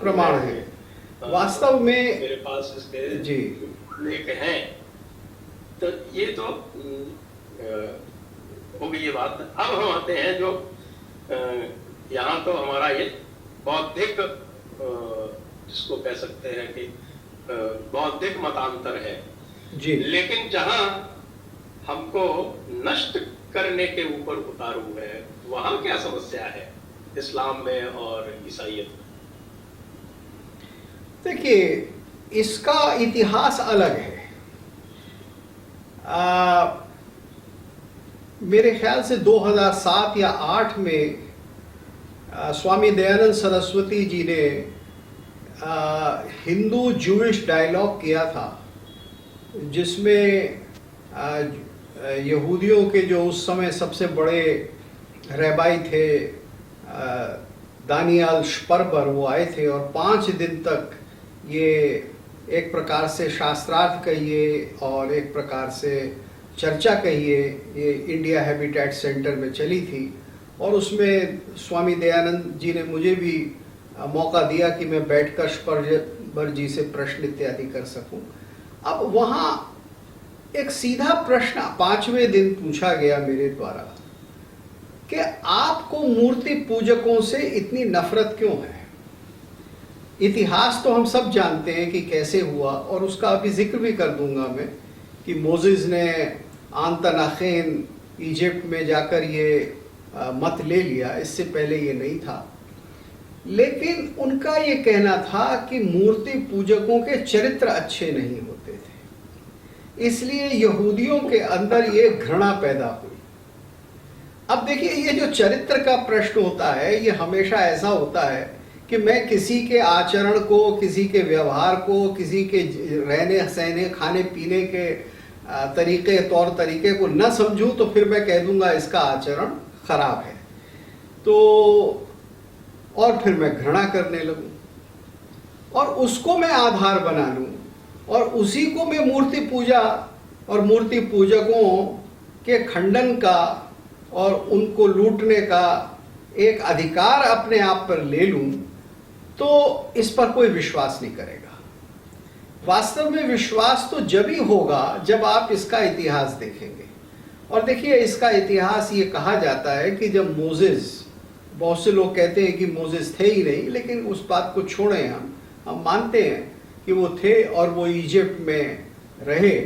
प्रमाण हैं वास्तव में मेरे पास इसके जी उल्लेख हैं। तो ये तो हो गई ये बात। अब हम आते हैं जो यहाँ तो हमारा ये बौद्धिक जिसको कह सकते हैं कि बौद्धिक मतांतर है जी, लेकिन जहाँ हमको नष्ट करने के ऊपर उतारू है, वहां क्या समस्या है इस्लाम में और ईसाईयत में? देखिए इसका इतिहास अलग है। मेरे ख्याल से 2007 या 8 में स्वामी दयानंद सरस्वती जी ने हिंदू जूइश डायलॉग किया था, जिसमें यहूदियों के जो उस समय सबसे बड़े रैबाई थे दानियाल शपर्बर, वो आए थे और 5 दिन तक ये एक प्रकार से शास्त्रार्थ कहिए और एक प्रकार से चर्चा कहिए, ये इंडिया हैबिटेट सेंटर में चली थी। और उसमें स्वामी दयानंद जी ने मुझे भी मौका दिया कि मैं बैठकर शपर्बर जी से प्रश्न इत्यादि कर सकूं। अब वहाँ एक सीधा प्रश्न 5वें दिन पूछा गया मेरे द्वारा कि आपको मूर्ति पूजकों से इतनी नफरत क्यों है? इतिहास तो हम सब जानते हैं कि कैसे हुआ, और उसका अभी जिक्र भी कर दूंगा मैं कि मोसेस ने आंतनाखेन इजिप्ट में जाकर ये मत ले लिया, इससे पहले ये नहीं था। लेकिन उनका ये कहना था कि मूर्ति पूजकों के चरित्र अच्छे नहीं होते थे, इसलिए यहूदियों के अंदर ये घृणा पैदा हुई। अब देखिए, ये जो चरित्र का प्रश्न होता है, ये हमेशा ऐसा होता है कि मैं किसी के आचरण को, किसी के व्यवहार को, किसी के रहने सहने खाने पीने के तरीके तौर तरीके को न समझूं तो फिर मैं कह दूंगा इसका आचरण खराब है, तो और फिर मैं घृणा करने लगूं और उसको मैं आधार बना लूं और उसी को मैं मूर्ति पूजा और मूर्ति पूजकों के खंडन का और उनको लूटने का एक अधिकार अपने आप पर ले लूं, तो इस पर कोई विश्वास नहीं करेगा। वास्तव में विश्वास तो जब ही होगा जब आप इसका इतिहास देखेंगे। और देखिए, इसका इतिहास ये कहा जाता है कि जब मोसेस, बहुत से लोग कहते हैं कि मोसेस थे ही नहीं, लेकिन उस बात को छोड़ें, हम मानते हैं कि वो थे और वो इजिप्ट में रहे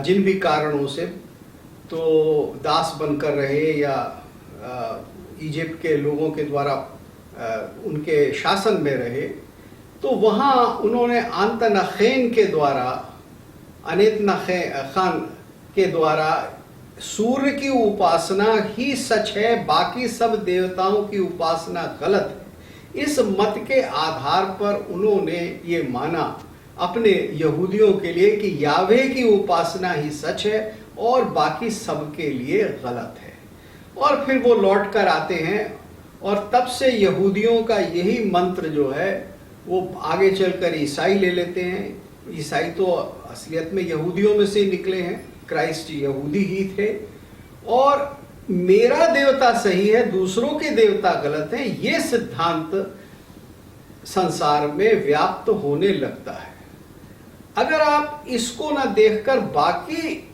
जिन भी कारणों से, तो दास बनकर रहे या इजिप्ट के लोगों के द्वारा उनके शासन में रहे, तो वहाँ उन्होंने आंतनखेन के द्वारा, खान के द्वारा सूर्य की उपासना ही सच है, बाकी सब देवताओं की उपासना गलत है। इस मत के आधार पर उन्होंने ये माना अपने यहूदियों के लिए कि यावे की उपासना ही सच है और बाकी सबके लिए गलत है। और फिर वो लौट कर आते हैं और तब से यहूदियों का यही मंत्र जो है वो आगे चलकर ईसाई ले लेते हैं। ईसाई तो असलियत में यहूदियों में से निकले हैं, क्राइस्ट यहूदी ही थे। और मेरा देवता सही है, दूसरों के देवता गलत हैं, ये सिद्धांत संसार में व्याप्त होने लगता है। अगर आप इसको ना देखकर बाकी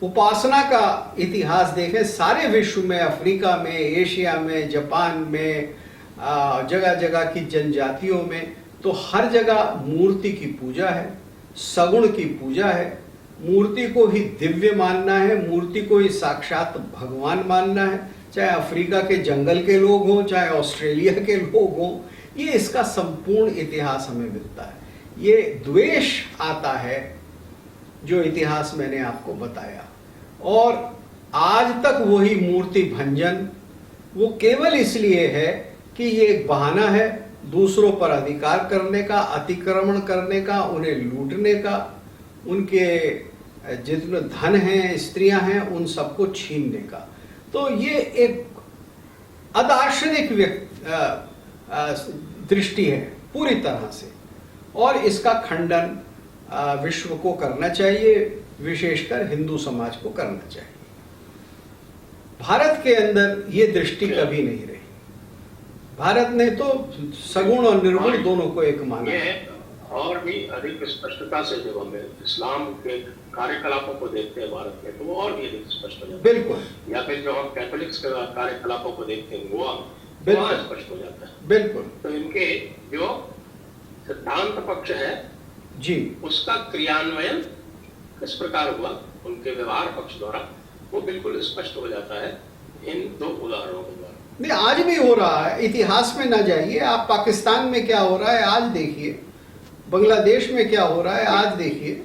उपासना का इतिहास देखें, सारे विश्व में, अफ्रीका में, एशिया में, जापान में, जगह जगह की जनजातियों में, तो हर जगह मूर्ति की पूजा है, सगुण की पूजा है। मूर्ति को ही दिव्य मानना है, मूर्ति को ही साक्षात भगवान मानना है, चाहे अफ्रीका के जंगल के लोग हों, चाहे ऑस्ट्रेलिया के लोग हों। ये इसका संपूर्ण इतिहास हमें मिलता है। ये द्वेष आता है जो इतिहास मैंने आपको बताया, और आज तक वही मूर्ति भंजन वो केवल इसलिए है कि ये एक बहाना है दूसरों पर अधिकार करने का, अतिक्रमण करने का, उन्हें लूटने का, उनके जितने धन हैं, स्त्रियां हैं, उन सबको छीनने का। तो ये एक अदार्शनिक दृष्टि है पूरी तरह से, और इसका खंडन विश्व को करना चाहिए, विशेषकर हिंदू समाज को करना चाहिए। भारत के अंदर ये दृष्टि कभी नहीं रही। भारत ने तो सगुण और निर्गुण दोनों को एक माना है। और भी अधिक स्पष्टता से जब हम इस्लाम के कार्यकलापों को देखते हैं भारत में, तो वो और भी अधिक स्पष्ट हो जाता है। बिल्कुल। या फिर जो हम कैथोलिक्स के कार्यकलापों को देखते हैं गोवा, वहाँ स्पष्ट हो जाता है। बिल्कुल। तो इनके जो सिद्धांत पक्ष है जी, उसका क्रियान्वयन किस प्रकार हुआ उनके व्यवहार पक्ष द्वारा, वो बिल्कुल स्पष्ट हो जाता है इन दो उदाहरणों के द्वारा। नहीं, आज भी हो रहा है। इतिहास में ना जाइए, आप पाकिस्तान में क्या हो रहा है आज देखिए, बांग्लादेश में क्या हो रहा है आज देखिए,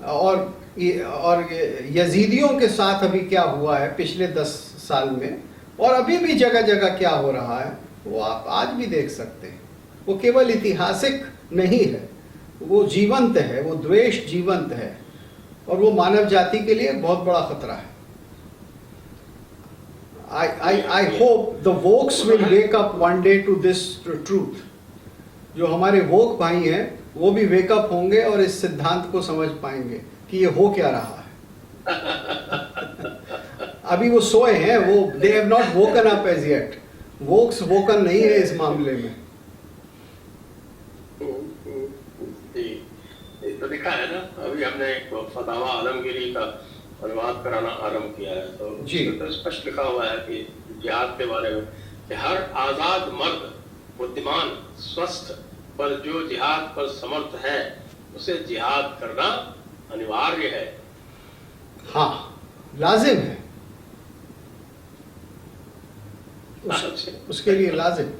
और यजीदियों के साथ अभी क्या हुआ है पिछले 10 साल में, और अभी भी जगह जगह क्या हो रहा है वो आप आज भी देख सकते हैं। वो केवल ऐतिहासिक नहीं है, वो जीवंत है, वो द्वेष जीवंत है, और वो मानव जाति के लिए बहुत बड़ा खतरा है। I hope the wokes will wake up one day to this truth. जो हमारे वोक भाई हैं वो भी वेकअप होंगे और इस सिद्धांत को समझ पाएंगे कि ये हो क्या रहा है। अभी वो सोए हैं, वो they have not woken up as yet. Woakes woken नहीं है इस मामले में। तो दिखा है ना, अभी हमने एक फतावा आलमगीरी का अनुवाद कराना आरंभ किया है, तो तो स्पष्ट लिखा हुआ है कि जिहाद के बारे में कि हर आजाद मर्द, बुद्धिमान, स्वस्थ पर जो जिहाद पर समर्थ है उसे जिहाद करना अनिवार्य है। हाँ, लाजिम है, उसके लिए लाजिम,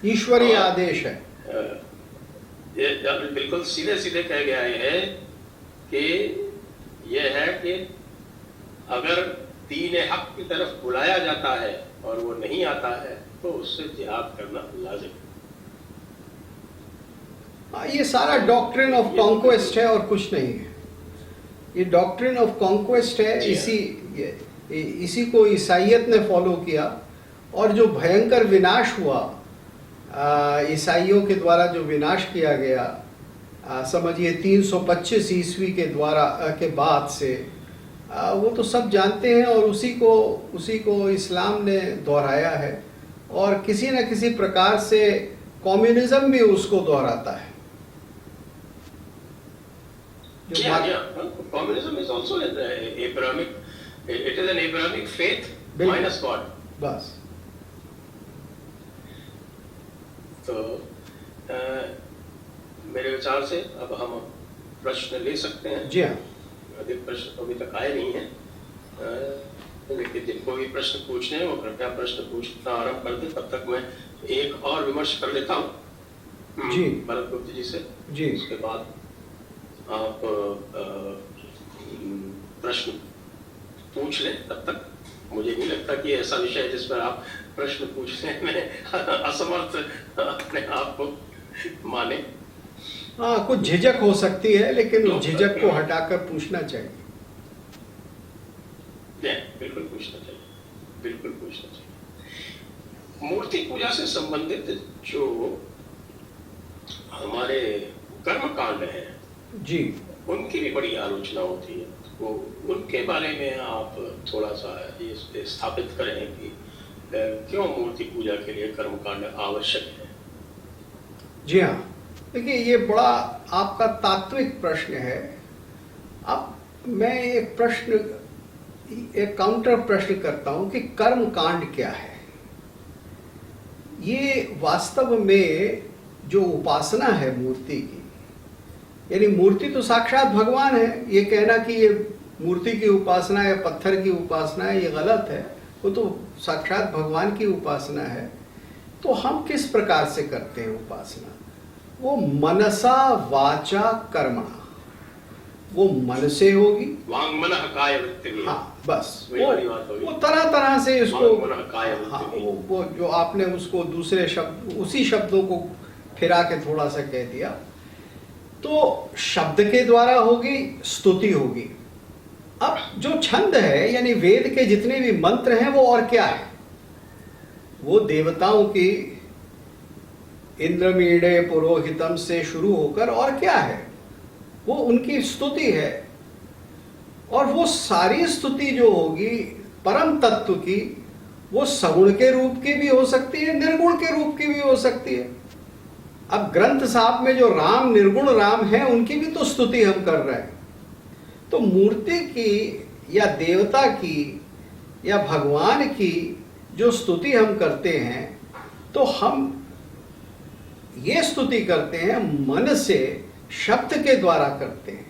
ईश्वरीय आदेश है। ये बिल्कुल सीधे सीधे कह गया है कि यह है कि अगर दीन हक की तरफ बुलाया जाता है और वो नहीं आता है तो उससे जिहाद करना लाजिम है। ये सारा डॉक्ट्रिन ऑफ कॉन्क्वेस्ट है और कुछ नहीं है। ये डॉक्ट्रिन ऑफ कॉन्क्वेस्ट है, इसी को ईसाइयत ने फॉलो किया। और जो भयंकर विनाश हुआ, ईसाइयों के द्वारा जो विनाश किया गया, समझिए 325 ईस्वी के बाद से, वो तो सब जानते हैं और उसी को इस्लाम ने दोहराया है। और किसी न किसी प्रकार से कम्युनिज्म भी उसको दोहराता है। Communism is also an Abrahamic, it is an Abrahamic faith minus God. बस। तो मेरे विचार से अब हम प्रश्न ले सकते हैं। जी हाँ। अधिक प्रश्न अभी तक आए नहीं हैं, लेकिन जिनको भी प्रश्न पूछने हैं वो कृपया प्रश्न पूछना आरंभ कर दें। तब तक मैं एक और विमर्श कर लेता हूँ जी भरत गुप्त जी से। जी। उसके बाद आप प्रश्न पूछ लें। तब तक मुझे नहीं लगता कि ऐसा विषय है जिस पर आप प्रश्न पूछने में असमर्थ अपने आप को माने। हाँ, कुछ झिझक हो सकती है, लेकिन उस झिझक को हटाकर पूछना चाहिए। बिल्कुल पूछना चाहिए, बिल्कुल पूछना चाहिए। मूर्ति पूजा से संबंधित जो हमारे कर्म कांड है जी, उनकी भी बड़ी आलोचना होती है। वो उनके बारे में आप थोड़ा सा ये स्थापित करें कि क्यों मूर्ति पूजा के लिए कर्म कांड आवश्यक है। जी हाँ, देखिए ये बड़ा आपका तात्विक प्रश्न है। अब मैं एक काउंटर प्रश्न करता हूं कि कर्म कांड क्या है। ये वास्तव में जो उपासना है मूर्ति की, यानी मूर्ति तो साक्षात भगवान है। ये कहना कि ये मूर्ति की उपासना या पत्थर की उपासना है, ये गलत है। वो तो साक्षात भगवान की उपासना है। तो हम किस प्रकार से करते हैं उपासना? वो मनसा वाचा कर्मणा, वो मन से होगी। वांगमनः काय वृत्ति। हाँ, बस वो तरह तरह से इसको, हाँ, वो जो आपने उसको दूसरे शब्द, उसी शब्दों को फिरा के थोड़ा सा कह दिया। तो शब्द के द्वारा होगी, स्तुति होगी। अब जो छंद है, यानी वेद के जितने भी मंत्र हैं, वो और क्या है? वो देवताओं की इंद्रमीडे पुरोहितम से शुरू होकर और क्या है? वो उनकी स्तुति है। और वो सारी स्तुति जो होगी परम तत्व की, वो सगुण के रूप की भी हो सकती है, निर्गुण के रूप की भी हो सकती है। अब ग्रंथ साहब में जो राम, निर्गुण राम है, उनकी भी तो स्तुति हम कर रहे हैं। तो मूर्ति की या देवता की या भगवान की जो स्तुति हम करते हैं, तो हम ये स्तुति करते हैं मन से, शब्द के द्वारा करते हैं।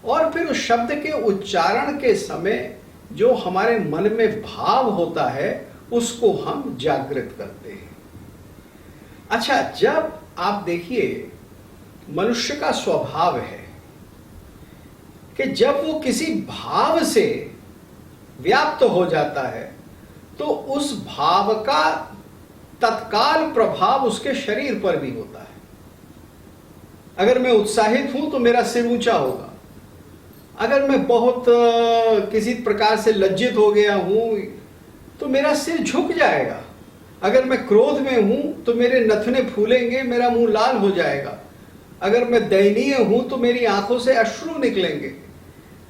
और फिर उस शब्द के उच्चारण के समय जो हमारे मन में भाव होता है, उसको हम जागृत करते हैं। अच्छा, जब आप देखिए, मनुष्य का स्वभाव है कि जब वो किसी भाव से व्याप्त हो जाता है, तो उस भाव का तत्काल प्रभाव उसके शरीर पर भी होता है। अगर मैं उत्साहित हूं तो मेरा सिर ऊंचा होगा। अगर मैं बहुत किसी प्रकार से लज्जित हो गया हूं तो मेरा सिर झुक जाएगा। अगर मैं क्रोध में हूं तो मेरे नथने फूलेंगे, मेरा मुंह लाल हो जाएगा। अगर मैं दयनीय हूं तो मेरी आंखों से अश्रु निकलेंगे।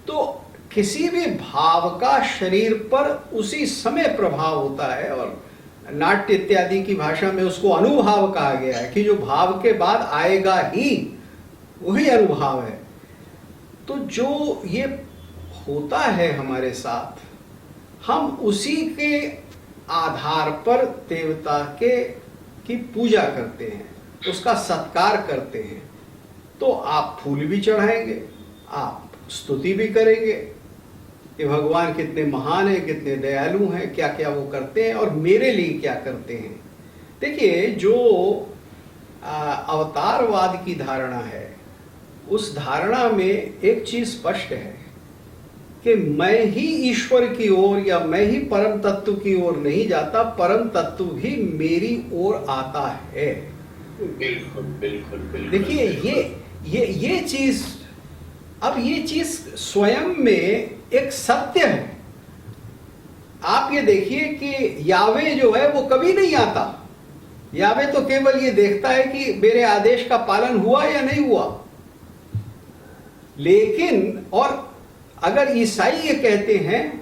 तो किसी भी भाव का शरीर पर उसी समय प्रभाव होता है। और नाट्य इत्यादि की भाषा में उसको अनुभाव कहा गया है कि जो भाव के बाद आएगा ही वही अनुभाव है। तो जो ये होता है हमारे साथ, हम उसी के आधार पर देवता की पूजा करते हैं, उसका सत्कार करते हैं। तो आप फूल भी चढ़ाएंगे, आप स्तुति भी करेंगे कि भगवान कितने महान हैं, कितने दयालु हैं, क्या क्या वो करते हैं और मेरे लिए क्या करते हैं। देखिए, जो अवतारवाद की धारणा है, उस धारणा में एक चीज स्पष्ट है कि मैं ही ईश्वर की ओर या मैं ही परम तत्व की ओर नहीं जाता, परम तत्व भी मेरी ओर आता है। बिल्कुल बिल्कुल बिल्कुल। देखिए ये चीज, अब ये चीज स्वयं में एक सत्य है। आप ये देखिए कि यावे जो है वो कभी नहीं आता। यावे तो केवल ये देखता है कि मेरे आदेश का पालन हुआ या नहीं हुआ। लेकिन और अगर ईसाई ये कहते हैं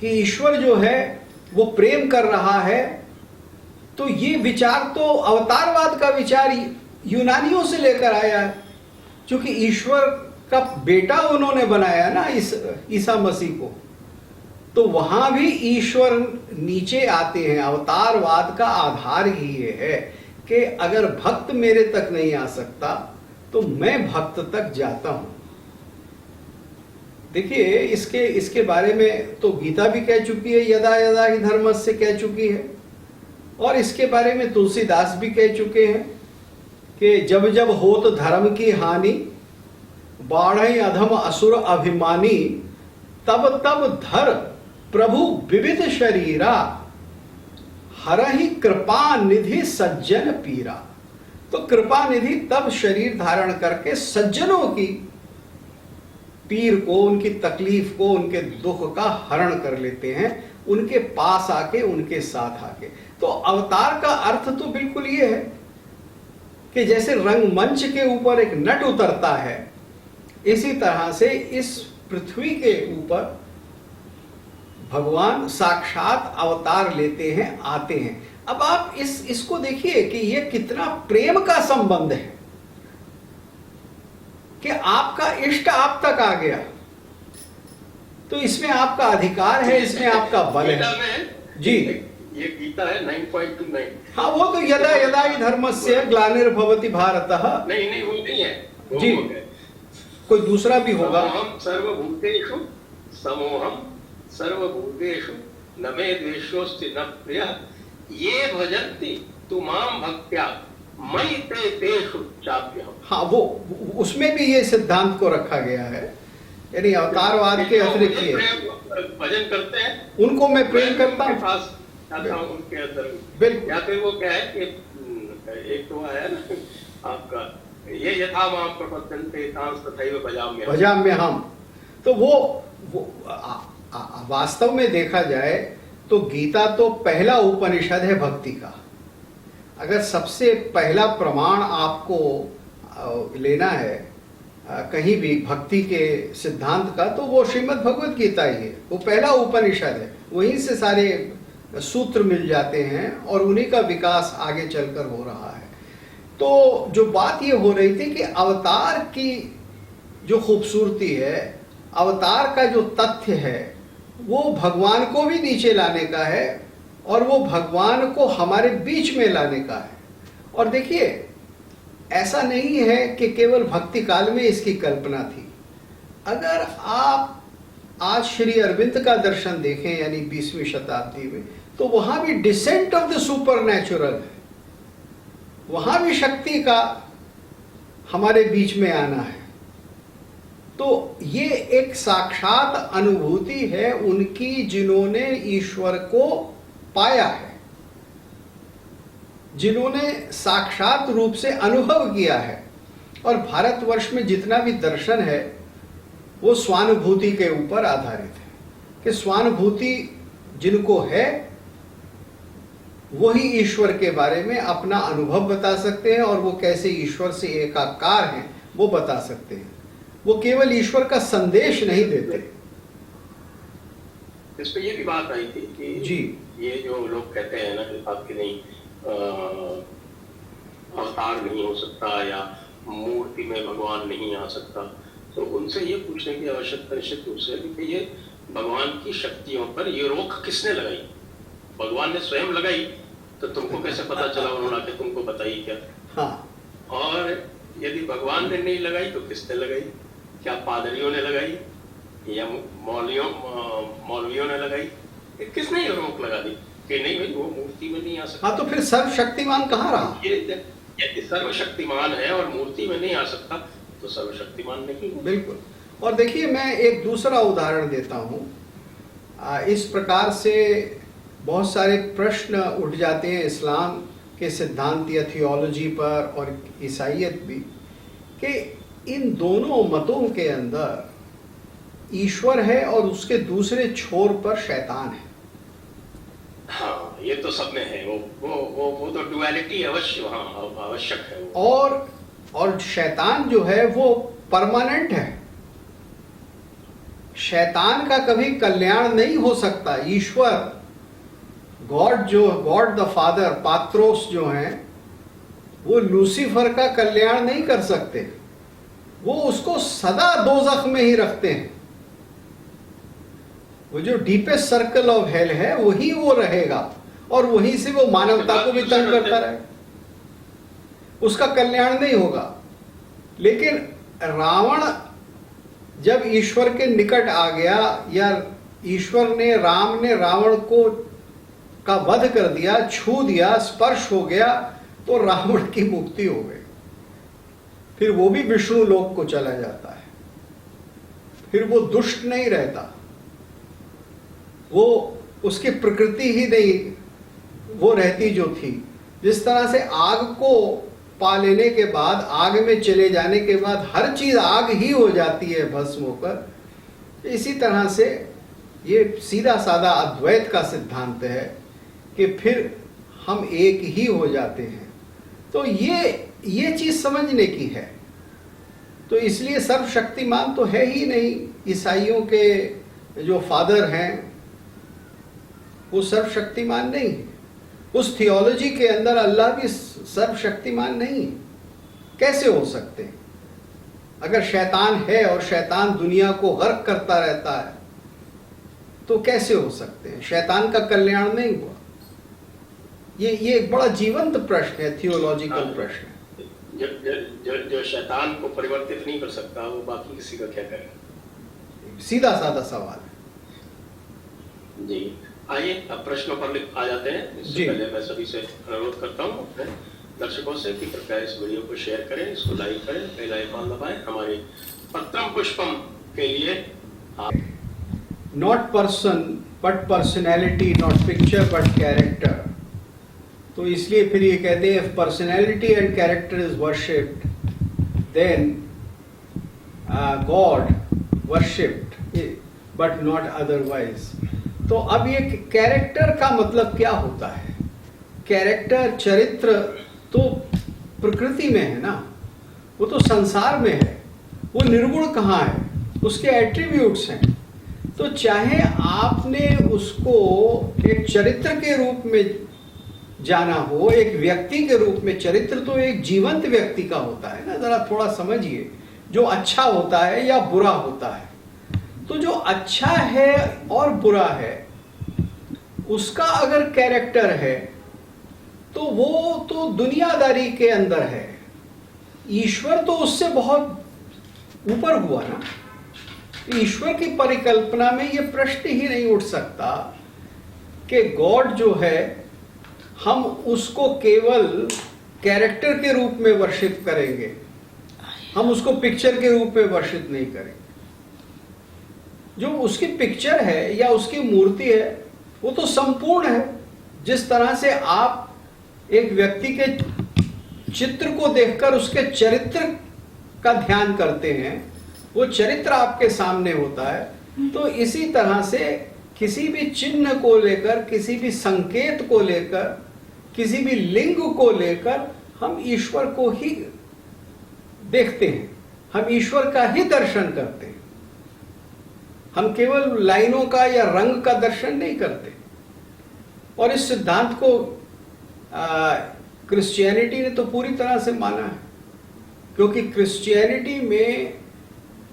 कि ईश्वर जो है वो प्रेम कर रहा है, तो ये विचार तो अवतारवाद का विचार यूनानियों से लेकर आया है, क्योंकि ईश्वर का बेटा उन्होंने बनाया ना ईसा मसीह को, तो वहां भी ईश्वर नीचे आते हैं। अवतारवाद का आधार ही ये है कि अगर भक्त मेरे तक नहीं आ सकता तो मैं भक्त तक जाता हूं। देखिए इसके बारे में तो गीता भी कह चुकी है, यदा यदा ही धर्मस्य कह चुकी है, और इसके बारे में तुलसीदास भी कह चुके हैं कि जब जब होत धर्म की हानि, बाढ़ अधम असुर अभिमानी, तब तब धर प्रभु विविध शरीरा, हरहि कृपा निधि सज्जन पीरा। तो कृपा निधि तब शरीर धारण करके सज्जनों की पीर को, उनकी तकलीफ को, उनके दुख का हरण कर लेते हैं, उनके पास आके, उनके साथ आके। तो अवतार का अर्थ तो बिल्कुल ये है कि जैसे रंगमंच के ऊपर एक नट उतरता है, इसी तरह से इस पृथ्वी के ऊपर भगवान साक्षात अवतार लेते हैं, आते हैं। अब आप इसको देखिए कि ये कितना प्रेम का संबंध है कि आपका इष्ट आप तक आ गया, तो इसमें आपका अधिकार है, इसमें आपका बल है। जी, ये गीता है 9.29। हाँ, वो तो यदा यदा ही धर्मस्य ग्लानिर्भवति भारतः। नहीं वो नहीं है, वो जी, कोई दूसरा भी होगा। समोहम सर्वभूतेषु समोहम सर्वभूतेषु न मे द्वेषोऽस्ति न प्रियः ये भजन्ति तु मां भक्त्या मयि ते तेषु चाप्यहम्। हाँ, वो उसमें भी ये सिद्धांत को रखा गया है, यानी अवतारवाद के अतिरिक्त ये भजन करते हैं, उनको मैं प्रेम करता हूँ, उनके अंदर। बिल्कुल। या फिर वो क्या है कि एक तो है ना आपका, ये यथा मां प्रपद्यन्ते तांस तथैव भजाम्यहम्। तो वो वास्तव में देखा जाए तो गीता तो पहला उपनिषद है भक्ति का। अगर सबसे पहला प्रमाण आपको लेना है कहीं भी भक्ति के सिद्धांत का, तो वो श्रीमद् भगवत गीता ही है। वो पहला उपनिषद है, वहीं से सारे सूत्र मिल जाते हैं और उन्हीं का विकास आगे चलकर हो रहा है। तो जो बात ये हो रही थी कि अवतार की जो खूबसूरती है, अवतार का जो तथ्य है, वो भगवान को भी नीचे लाने का है और वो भगवान को हमारे बीच में लाने का है। और देखिए, ऐसा नहीं है कि केवल भक्ति काल में इसकी कल्पना थी। अगर आप आज श्री अरविंद का दर्शन देखें, यानी 20वीं शताब्दी में, तो वहां भी डिसेंट ऑफ द सुपरनैचुरल है, वहां भी शक्ति का हमारे बीच में आना है। तो ये एक साक्षात अनुभूति है उनकी, जिन्होंने ईश्वर को पाया है, जिन्होंने साक्षात रूप से अनुभव किया है। और भारतवर्ष में जितना भी दर्शन है वो स्वानुभूति के ऊपर आधारित है कि स्वानुभूति जिनको है वही ईश्वर के बारे में अपना अनुभव बता सकते हैं, और वो कैसे ईश्वर से एकाकार हैं वो बता सकते हैं। वो केवल ईश्वर का संदेश नहीं देते। इस पे ये भी बात आई थी कि जी, ये जो लोग कहते हैं ना कि आपके नहीं अवतार नहीं हो सकता या मूर्ति में भगवान नहीं आ सकता, तो उनसे ये पूछने की आवश्यकता निश्चित रूप से कि ये भगवान की शक्तियों पर ये रोक किसने लगाई? भगवान ने स्वयं लगाई, तो तुमको कैसे पता चला उन्होंने आके तुमको बताई क्या? हाँ। और यदि भगवान ने नहीं लगाई तो किसने लगाई? क्या पादरियों ने लगाई या मौलवियों ने लगाई? किसने ये रोक लगा दी कि नहीं भाई वो मूर्ति में नहीं आ सकता? हाँ, तो फिर सर्वशक्तिमान कहाँ रहा? ये सर्वशक्तिमान है और मूर्ति में नहीं आ सकता, तो सर्वशक्तिमान नहीं है। बिल्कुल। और देखिए, मैं एक दूसरा उदाहरण देता हूँ। इस प्रकार से बहुत सारे प्रश्न उठ जाते हैं इस्लाम के सिद्धांत या थियोलॉजी पर और ईसाइयत भी, कि इन दोनों मतों के अंदर ईश्वर है और उसके दूसरे छोर पर शैतान है। हाँ, ये तो सब में है। वो तो डुअलिटी अवश्य वहाँ आवश्यक है। और शैतान जो है वो परमानेंट है। शैतान का कभी कल्याण नहीं हो सकता। ईश्वर, गॉड द फादर, पात्रोस जो हैं, वो लूसीफर का कल्याण नहीं कर सकते। वो उसको सदा दोजख में ही रखते हैं। वो जो डीपेस्ट सर्कल ऑफ हेल है वही वो रहेगा, और वहीं से वो मानवता को भी तंग करता रहेगा। उसका कल्याण नहीं होगा। लेकिन रावण जब ईश्वर के निकट आ गया, या राम ने रावण को का वध कर दिया, छू दिया, स्पर्श हो गया, तो रावण की मुक्ति हो गई। फिर वो भी विष्णु लोक को चला जाता है। फिर वो दुष्ट नहीं रहता। वो उसकी प्रकृति ही नहीं वो रहती जो थी। जिस तरह से आग को पा लेने के बाद, आग में चले जाने के बाद हर चीज आग ही हो जाती है भस्म होकर, इसी तरह से ये सीधा साधा अद्वैत का सिद्धांत है कि फिर हम एक ही हो जाते हैं। तो ये चीज समझने की है। तो इसलिए सर्वशक्तिमान तो है ही नहीं। ईसाइयों के जो फादर हैं वो सर्वशक्तिमान नहीं है। उस थियोलॉजी के अंदर अल्लाह भी सर्वशक्तिमान नहीं है। कैसे हो सकते हैं? अगर शैतान है और शैतान दुनिया को गर्क करता रहता है, तो कैसे हो सकते हैं? शैतान का कल्याण नहीं हुआ। ये एक बड़ा जीवंत प्रश्न है, थियोलॉजिकल प्रश्न है। जो शैतान को परिवर्तित नहीं कर सकता, वो बाकी किसी का क्या करे? सीधा साधा सवाल है जी। आइए अब प्रश्नों पर आ जाते हैं। इससे पहले मैं सभी से अनुरोध करता हूँ अपने दर्शकों से कि कृपया इस वीडियो को शेयर करें, इसको लाइक करें, बेल आइकन दबाएं। हमारे पत्रम पुष्पम के लिए not person but personality, not picture but character. तो इसलिए फिर ये कहते हैं, if personality and character is worshipped, then God worshipped, but not otherwise. तो अब ये कैरेक्टर का मतलब क्या होता है? कैरेक्टर, चरित्र तो प्रकृति में है ना, वो तो संसार में है। वो निर्गुण कहाँ है? उसके एट्रीब्यूट्स हैं। तो चाहे आपने उसको एक चरित्र के रूप में जाना हो, एक व्यक्ति के रूप में, चरित्र तो एक जीवंत व्यक्ति का होता है ना। जरा थोड़ा समझिए, जो अच्छा होता है या बुरा होता है। तो जो अच्छा है और बुरा है, उसका अगर कैरेक्टर है, तो वो तो दुनियादारी के अंदर है। ईश्वर तो उससे बहुत ऊपर हुआ ना। ईश्वर की परिकल्पना में ये प्रश्न ही नहीं उठ सकता कि गॉड जो है, हम उसको केवल कैरेक्टर के रूप में वर्शिप करेंगे, हम उसको पिक्चर के रूप में वर्शिप नहीं करेंगे। जो उसकी पिक्चर है या उसकी मूर्ति है, वो तो संपूर्ण है। जिस तरह से आप एक व्यक्ति के चित्र को देखकर उसके चरित्र का ध्यान करते हैं, वो चरित्र आपके सामने होता है। तो इसी तरह से किसी भी चिन्ह को लेकर, किसी भी संकेत को लेकर, किसी भी लिंग को लेकर हम ईश्वर को ही देखते हैं, हम ईश्वर का ही दर्शन करते हैं। हम केवल लाइनों का या रंग का दर्शन नहीं करते। और इस सिद्धांत को क्रिश्चियनिटी ने तो पूरी तरह से माना है, क्योंकि क्रिश्चियनिटी में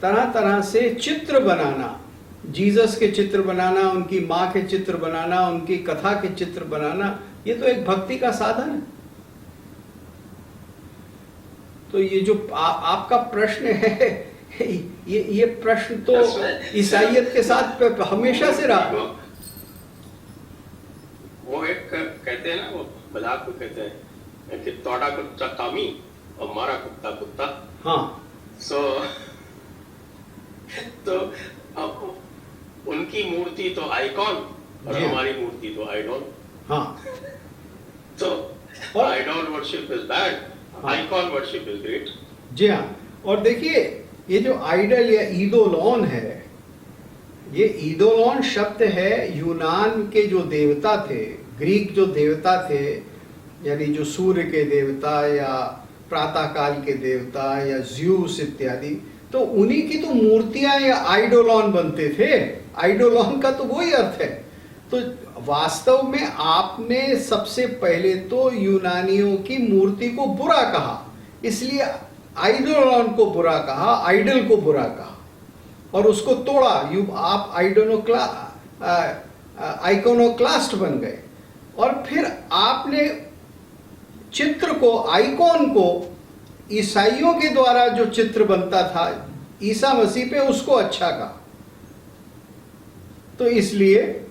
तरह तरह से चित्र बनाना, जीसस के चित्र बनाना, उनकी माँ के चित्र बनाना, उनकी कथा के चित्र बनाना, ये तो एक भक्ति का साधन है। तो ये जो आपका प्रश्न है, ये प्रश्न तो ईसाइयत के साथ हमेशा से रहा। वो एक कहते हैं ना, वो मजाक में कहते हैं कि तोड़ा कुत्ता तामी और मारा कुत्ता कुत्ता। हाँ। सो तो अब उनकी मूर्ति तो आइकॉन और जी। हमारी मूर्ति तो आइडॉल। हाँ, तो और- idol worship is bad, icon worship is great. जी हाँ। और देखिए, ये जो आइडल या ईदोलॉन है, ये ईदोलॉन शब्द है यूनान के जो देवता थे, ग्रीक जो देवता थे, यानी जो सूर्य के देवता या प्रातःकाल के देवता या ज्यूस इत्यादि, तो उन्हीं की तो मूर्तियां या आइडोलॉन बनते थे। आइडोलॉन का तो वही अर्थ है। तो वास्तव में आपने सबसे पहले तो यूनानियों की मूर्ति को बुरा कहा, इसलिए आइडोलॉन को बुरा कहा, आइडल को बुरा कहा और उसको तोड़ा। आप आइकोनोक्लास्ट बन गए। और फिर आपने चित्र को, आइकॉन को, ईसाइयों के द्वारा जो चित्र बनता था ईसा मसीह पे, उसको अच्छा कहा। तो इसलिए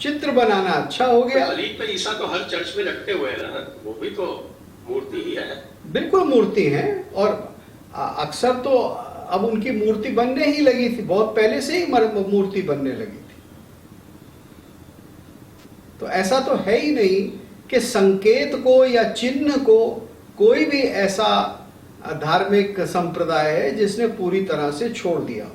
चित्र बनाना अच्छा हो गया। सलीब पे ईसा तो हर चर्च में रखते हुए है ना, वो भी तो मूर्ति ही है। बिल्कुल मूर्ति है। और अक्सर तो अब उनकी मूर्ति बनने ही लगी थी, बहुत पहले से ही मूर्ति बनने लगी थी। तो ऐसा तो है ही नहीं कि संकेत को या चिन्ह को कोई भी ऐसा धार्मिक संप्रदाय है जिसने पूरी तरह से छोड़ दिया।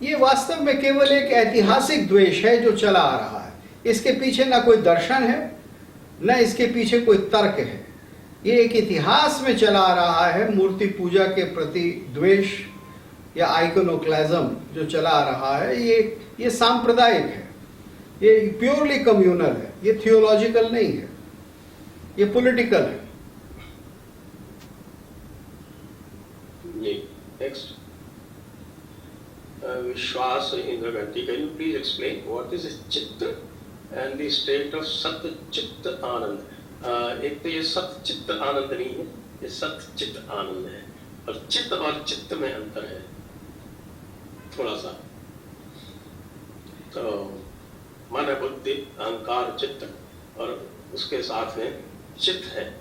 ये वास्तव में केवल एक ऐतिहासिक द्वेष है जो चला आ रहा है। इसके पीछे ना कोई दर्शन है, न इसके पीछे कोई तर्क है। ये एक इतिहास में चला आ रहा है, मूर्ति पूजा के प्रति द्वेष या आइकोनोक्लाज्म जो चला आ रहा है। ये सांप्रदायिक है, ये प्योरली कम्युनल है, ये थियोलॉजिकल नहीं है, ये पॉलिटिकल है। Next, Vishwas Indraganti, can you please explain what is chitta and the state of satya chitta आनंद? एक तो ये सत्य चित्त आनंद नहीं है, ये सत्य चित्त आनंद है, और चित्त और चित्त में अंतर है थोड़ा सा। तो मन, बुद्धि, अहंकार, चित्त, और उसके साथ में चित्त है।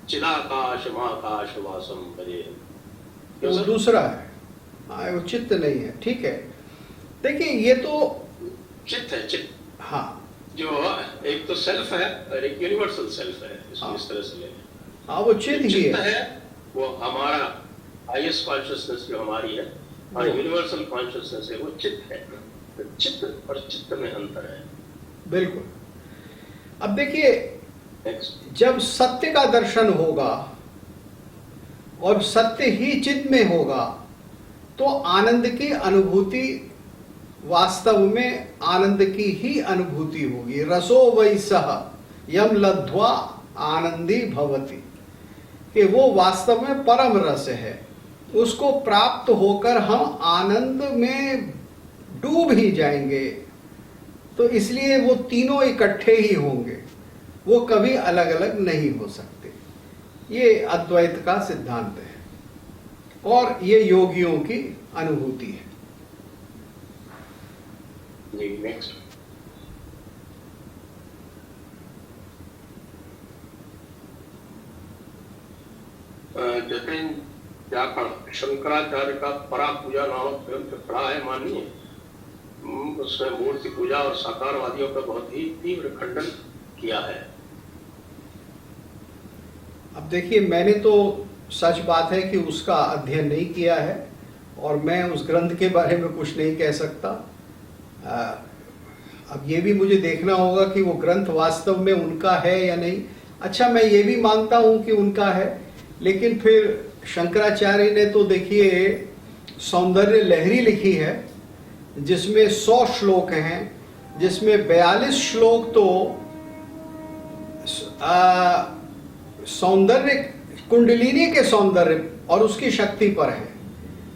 चिदाकाश महाकाश वासम भजे, वो दूसरा है। हाँ, वो चित्त नहीं है। ठीक है, देखिए ये तो चित्त है। चित्त, हाँ, जो एक तो सेल्फ है और एक यूनिवर्सल सेल्फ है, इसको हाँ। इस तरह से ले। हाँ, वो चित्त ही चित्त है। है वो हमारा हाईएस्ट कॉन्शियसनेस जो हमारी है, और यूनिवर्सल कॉन्शियसनेस है वो चित्त है। तो चित्त और चित्त में अंतर है। बिल्कुल। अब देखिए, नेक्स्ट, जब सत्य का दर्शन होगा और सत्य ही चित्त में होगा तो आनंद की अनुभूति, वास्तव में आनंद की ही अनुभूति होगी। रसो वै सह यम लब्ध्वा आनंदी भवति, कि वो वास्तव में परम रस है। उसको प्राप्त होकर हम आनंद में डूब ही जाएंगे। तो इसलिए वो तीनों इकट्ठे ही होंगे, वो कभी अलग अलग नहीं हो सकते। ये अद्वैत का सिद्धांत है और ये योगियों की अनुभूति है। नेक्स्ट, जतिन व्याकरण शंकराचार्य का परा पूजा नामक ग्रंथ पढ़ा है माननीय, उसमें मूर्ति पूजा और साकारवादियों का बहुत ही तीव्र खंडन किया है। अब देखिए, मैंने तो सच बात है कि उसका अध्ययन नहीं किया है और मैं उस ग्रंथ के बारे में कुछ नहीं कह सकता। अब ये भी मुझे देखना होगा कि वो ग्रंथ वास्तव में उनका है या नहीं। अच्छा, मैं ये भी मानता हूं कि उनका है, लेकिन फिर शंकराचार्य ने तो देखिए सौंदर्य लहरी लिखी है जिसमें 100 श्लोक हैं, जिसमें 42 श्लोक तो सौंदर्य, कुंडलिनी के सौंदर्य और उसकी शक्ति पर है।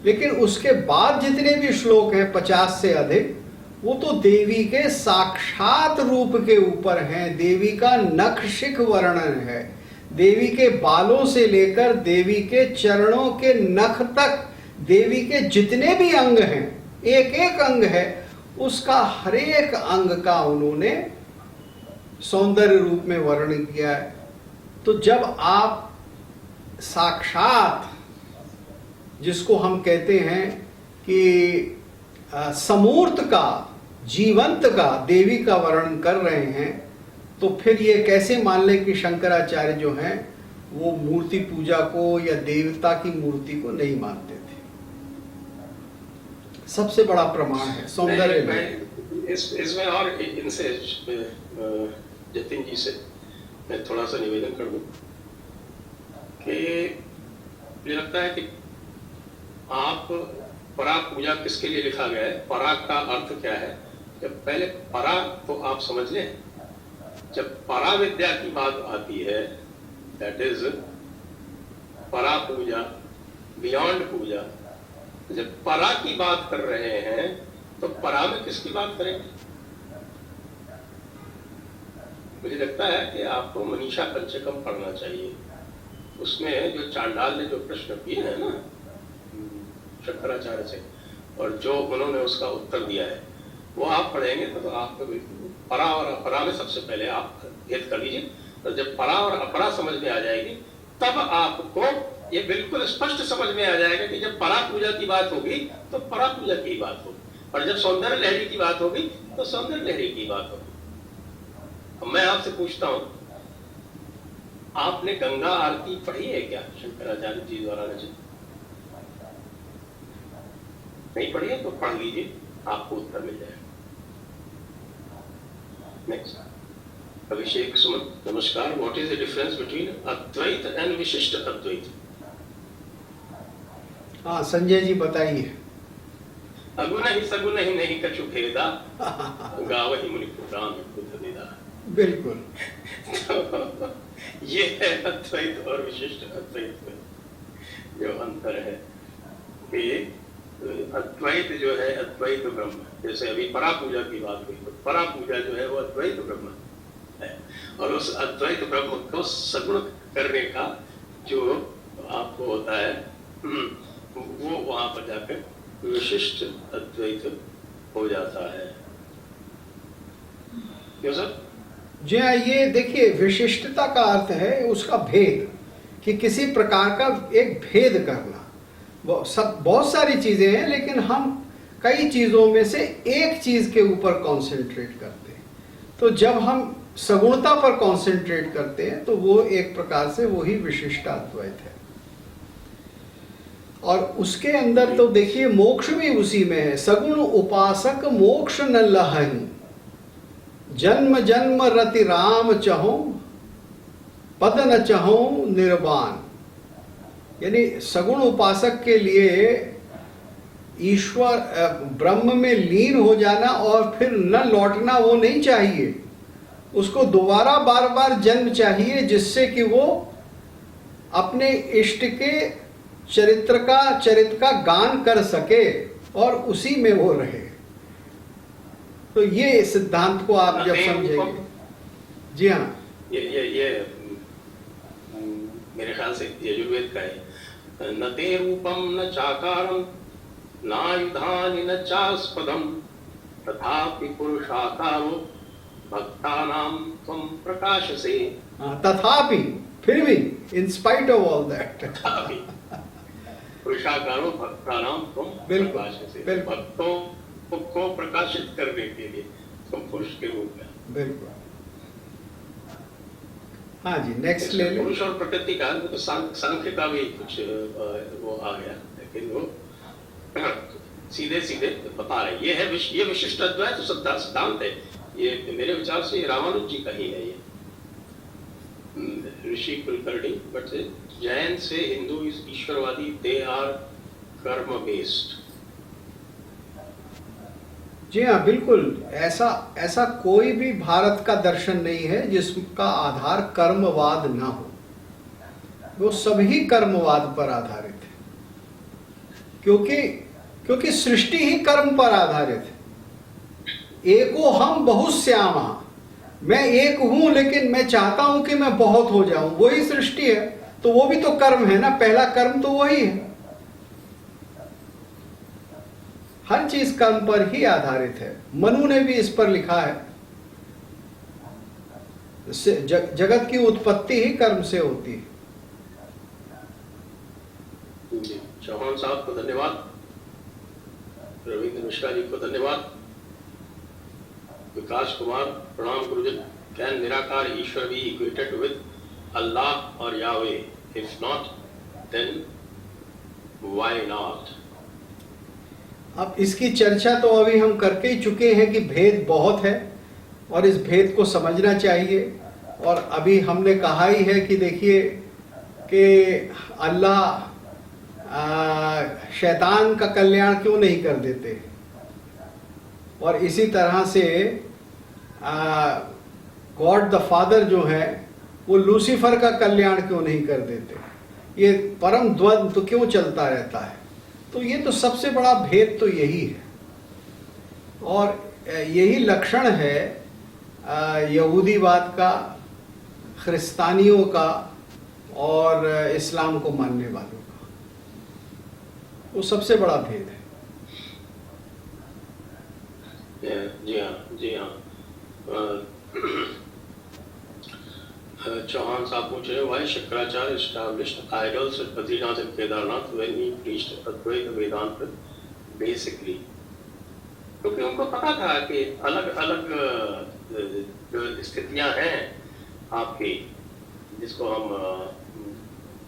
लेकिन उसके बाद जितने भी श्लोक हैं 50 से अधिक, वो तो देवी के साक्षात रूप के ऊपर हैं। देवी का नख शिख वर्णन है, देवी के बालों से लेकर देवी के चरणों के नख तक, देवी के जितने भी अंग हैं, एक एक अंग है, उसका हर एक अंग का उन्होंने सौंदर्य रूप में वर्णन किया है। तो जब आप साक्षात, जिसको हम कहते हैं कि समूर्त का, जीवंत का, देवी का वर्णन कर रहे हैं, तो फिर ये कैसे मान ले कि शंकराचार्य जो हैं वो मूर्ति पूजा को या देवता की मूर्ति को नहीं मानते थे। सबसे बड़ा प्रमाण है सौंदर्य में। इसमें और इनसे जतिन जी से मैं थोड़ा सा निवेदन कर दूं कि मुझे लगता है कि आप परा पूजा किसके लिए लिखा गया है, परा का अर्थ क्या है, जब पहले परा तो आप समझ लें, जब परा विद्या की बात आती है, दैट इज परा पूजा, बियॉन्ड पूजा, जब परा की बात कर रहे हैं तो परा में किसकी बात करेंगे? मुझे लगता है कि आपको मनीषा पंचकम पढ़ना चाहिए। उसमें जो चांडाल ने जो प्रश्न किए हैं ना शंकराचार्य से, और जो उन्होंने उसका उत्तर दिया है, वो आप पढ़ेंगे तो आपको परा और अपरा में सबसे पहले आप भेद कर लीजिए। तो जब परा और अपरा समझ में आ जाएगी तब आपको ये बिल्कुल स्पष्ट समझ में आ जाएगा कि जब परा पूजा की बात होगी तो परा पूजा की बात होगी, और जब सौंदर्य लहरी की बात होगी तो सौंदर्य लहरी की बात होगी। अब मैं आपसे पूछता हूं, आपने गंगा आरती पढ़ी है क्या शंकराचार्य जी द्वारा रचित? नहीं पढ़ी है तो पढ़ लीजिए, आपको उत्तर मिल जाएगा। नेक्स्ट, अभिषेक सुमन, नमस्कार। What is the difference between Advaita and Vishishta Advaita? हाँ संजय जी बताइए। अगुण ही सगुण ही नहीं कछु भेदा, गावहि मुनि पुराण बुद्ध वेदा। बिल्कुल। तो ये है अद्वैत और विशिष्ट अद्वैत में जो अंतर है। ये अद्वैत जो है अद्वैत ब्रह्म, जैसे अभी परा पूजा की बात हुई, तो परा पूजा जो है वो अद्वैत ब्रह्म है, और उस अद्वैत ब्रह्म को सगुण करने का जो आपको होता है वो वहां पर जाकर विशिष्ट अद्वैत हो जाता है। क्यों सर? जी हाँ, ये देखिए विशिष्टता का अर्थ है उसका भेद, कि किसी प्रकार का एक भेद करना। बहुत सारी चीजें हैं, लेकिन हम कई चीजों में से एक चीज के ऊपर कॉन्सेंट्रेट करते हैं। तो जब हम सगुणता पर कॉन्सेंट्रेट करते हैं तो वो एक प्रकार से वही विशिष्ट अद्वैत है। और उसके अंदर तो देखिए मोक्ष भी उसी में है। सगुण उपासक मोक्ष न लहहि, जन्म जन्म रति राम चहो, पद न चहो निर्वाण। यानी सगुण उपासक के लिए ईश्वर ब्रह्म में लीन हो जाना और फिर न लौटना वो नहीं चाहिए। उसको दोबारा बार बार जन्म चाहिए, जिससे कि वो अपने इष्ट के चरित्र का गान कर सके और उसी में वो रहे। तो ये सिद्धांत को आप जब समझेंगे। जी हाँ, ये मेरे ख्याल से यजुर्वेद का है। न ते रूपम न चाकारम नायुधानि न चास्पदम तथापि पुरुषाकारो भक्तानाम त्वं प्रकाशसे। तथापि, फिर भी, in spite of all that, पुरुषाकारो भक्तानाम त्वं प्रकाशसे। भक्तों को प्रकाशित करने के लिए तुम पुरुष के रूप में। बिल्कुल। हाँ जी, नेक्स्ट ले लो। पुरुष और प्रकृति का तो सांख्य का भी कुछ वो आ गया, लेकिन वो सीधे सीधे बता रहे। ये है ये विशिष्ट अद्वैत सिद्धांत है। ये मेरे विचार से रामानुज जी का ही है। ये ऋषि कुलकर्णी, बट जैन से हिंदू ईश्वरवादी, दे आर कर्म बेस्ड। जी हाँ, बिल्कुल। ऐसा कोई भी भारत का दर्शन नहीं है जिसका आधार कर्मवाद ना हो। वो सभी कर्मवाद पर आधारित है, क्योंकि सृष्टि ही कर्म पर आधारित है। एको हम बहुश्यामा, मैं एक हूं लेकिन मैं चाहता हूं कि मैं बहुत हो जाऊं, वही सृष्टि है। तो वो भी तो कर्म है ना, पहला कर्म तो वही है। हर चीज कर्म पर ही आधारित है। मनु ने भी इस पर लिखा है, जगत की उत्पत्ति ही कर्म से होती है। चौहान साहब को धन्यवाद। रविंद्र मिश्रा जी को धन्यवाद। विकास कुमार, प्रणाम गुरुजन। कैन निराकार ईश्वर बी इक्वेटेड विद अल्लाह और Yahweh? If not then why not? अब इसकी चर्चा तो अभी हम करके ही चुके हैं कि भेद बहुत है और इस भेद को समझना चाहिए। और अभी हमने कहा ही है कि देखिए कि अल्लाह शैतान का कल्याण क्यों नहीं कर देते, और इसी तरह से गॉड द फादर जो है वो लूसीफर का कल्याण क्यों नहीं कर देते। ये परम द्वंद्व तो क्यों चलता रहता है। तो ये तो सबसे बड़ा भेद तो यही है, और यही लक्षण है यहूदीवाद का, ख्रिस्तानियों का और इस्लाम को मानने वालों का। वो सबसे बड़ा भेद है। जी हाँ, जी हाँ। चौहान साहब पूछ रहे हैं, why Shankaracharya established idols at Badrinath and Kedarnath when he preached Advaita Vedanta basically? क्योंकि उनको पता था कि अलग अलग जो स्थितियां हैं आपकी, जिसको हम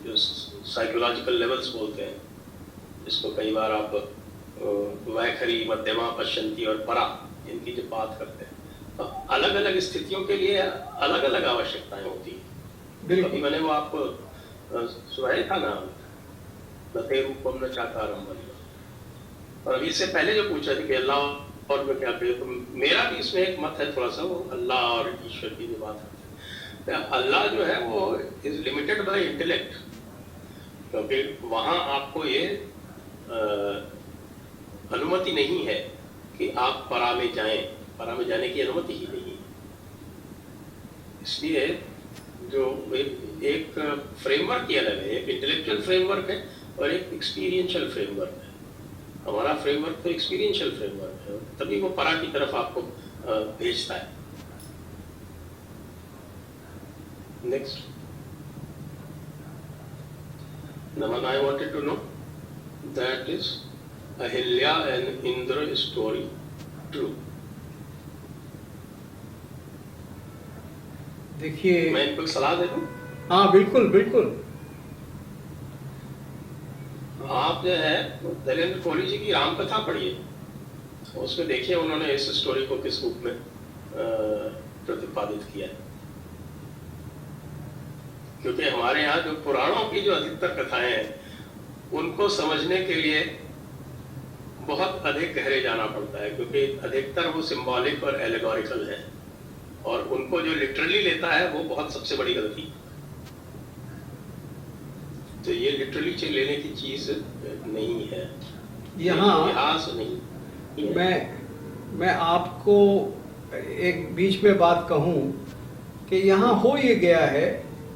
जो साइकोलॉजिकल लेवल्स बोलते हैं, जिसको कई बार आप वैखरी, मध्यमा, पश्चंती और परा, इनकी जो बात करते हैं, तो अलग अलग स्थितियों के लिए अलग अलग आवश्यकताएं होती है। अभी मैंने वो आपको सुनाया था ना, नते रूपम न चाकारम वाली। और अभी इससे पहले जो पूछा था कि अल्लाह और मैं क्या करूं, तो मेरा भी इसमें एक मत है थोड़ा सा, वो अल्लाह और ईश्वर की जो बात करते हैं, अल्लाह जो है वो इज लिमिटेड बाय इंटेलेक्ट, क्योंकि वहां आपको ये अनुमति नहीं है कि आप परा में जाएं, परा में जाने की अनुमति ही नहीं है। इसलिए जो एक फ्रेमवर्क ही अलग है, एक इंटेलेक्चुअल फ्रेमवर्क है और एक एक्सपीरियंशियल फ्रेमवर्क है। हमारा फ्रेमवर्क तो एक्सपीरियंशियल फ्रेमवर्क है, तभी वो परा की तरफ आपको भेजता है। Next, Naman, I wanted to know that is Ahilya and Indra story true? देखिए, मैं इनको सलाह दे दूं? हाँ बिल्कुल बिल्कुल। आप जो है नरेंद्र कोहली जी की रामकथा पढ़िए, उसमें देखिए उन्होंने इस स्टोरी को किस रूप में प्रतिपादित किया है। क्योंकि हमारे यहाँ जो पुराणों की जो अधिकतर कथाएं हैं, उनको समझने के लिए बहुत अधिक गहरे जाना पड़ता है, क्योंकि अधिकतर वो सिंबॉलिक और एलेगोरिकल है, और उनको जो लिटरली लेता है वो बहुत सबसे बड़ी गलती। तो ये लिटरली लेने की चीज नहीं है, यहाँ इतिहास नहीं है। मैं आपको एक बीच में बात कहूं कि यहाँ हो ये गया है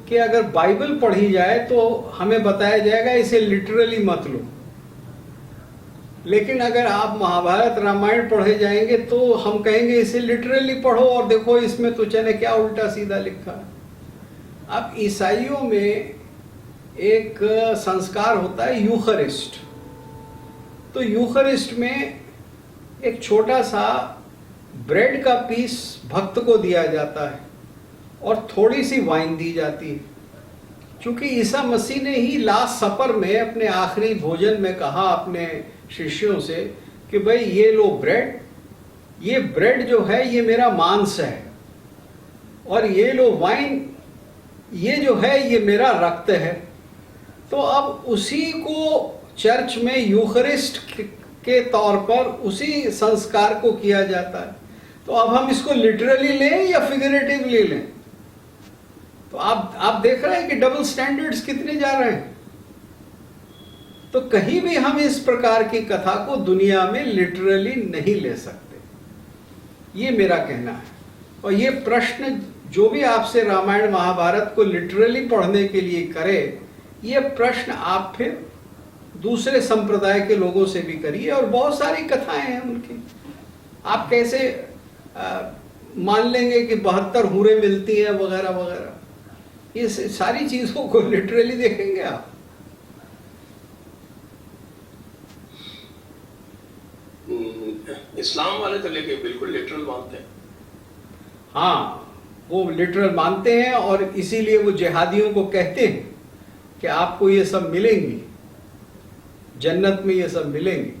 कि अगर बाइबल पढ़ी जाए तो हमें बताया जाएगा इसे लिटरली मत लो, लेकिन अगर आप महाभारत रामायण पढ़े जाएंगे तो हम कहेंगे इसे लिटरली पढ़ो और देखो इसमें तो चने क्या उल्टा सीधा लिखा है। अब ईसाइयों में एक संस्कार होता है यूखरिस्ट। तो यूखरिस्ट में एक छोटा सा ब्रेड का पीस भक्त को दिया जाता है और थोड़ी सी वाइन दी जाती है। क्योंकि ईसा मसीह ने ही लास्ट सपर में अपने आखिरी भोजन में कहा अपने शिष्यों से कि भाई ये लो ब्रेड, ये ब्रेड जो है ये मेरा मांस है, और ये लो वाइन, ये जो है ये मेरा रक्त है। तो अब उसी को चर्च में यूखरिस्ट के तौर पर उसी संस्कार को किया जाता है। तो अब हम इसको लिटरली लें या फिगरेटिवली लें? तो आप देख रहे हैं कि डबल स्टैंडर्ड्स कितने जा रहे हैं। तो कहीं भी हम इस प्रकार की कथा को दुनिया में लिटरली नहीं ले सकते, ये मेरा कहना है। और ये प्रश्न जो भी आपसे रामायण महाभारत को लिटरली पढ़ने के लिए करे, ये प्रश्न आप फिर दूसरे संप्रदाय के लोगों से भी करिए। और बहुत सारी कथाएं हैं उनकी, आप कैसे मान लेंगे कि 72 हूरें मिलती हैं वगैरह वगैरह, ये सारी चीजों को लिटरली देखेंगे आप? इस्लाम वाले तो लेके बिल्कुल लिटरल मानते हैं। हाँ, वो लिटरल मानते हैं और इसीलिए वो जिहादियों को कहते हैं कि आपको ये सब मिलेंगी, जन्नत में ये सब मिलेंगी।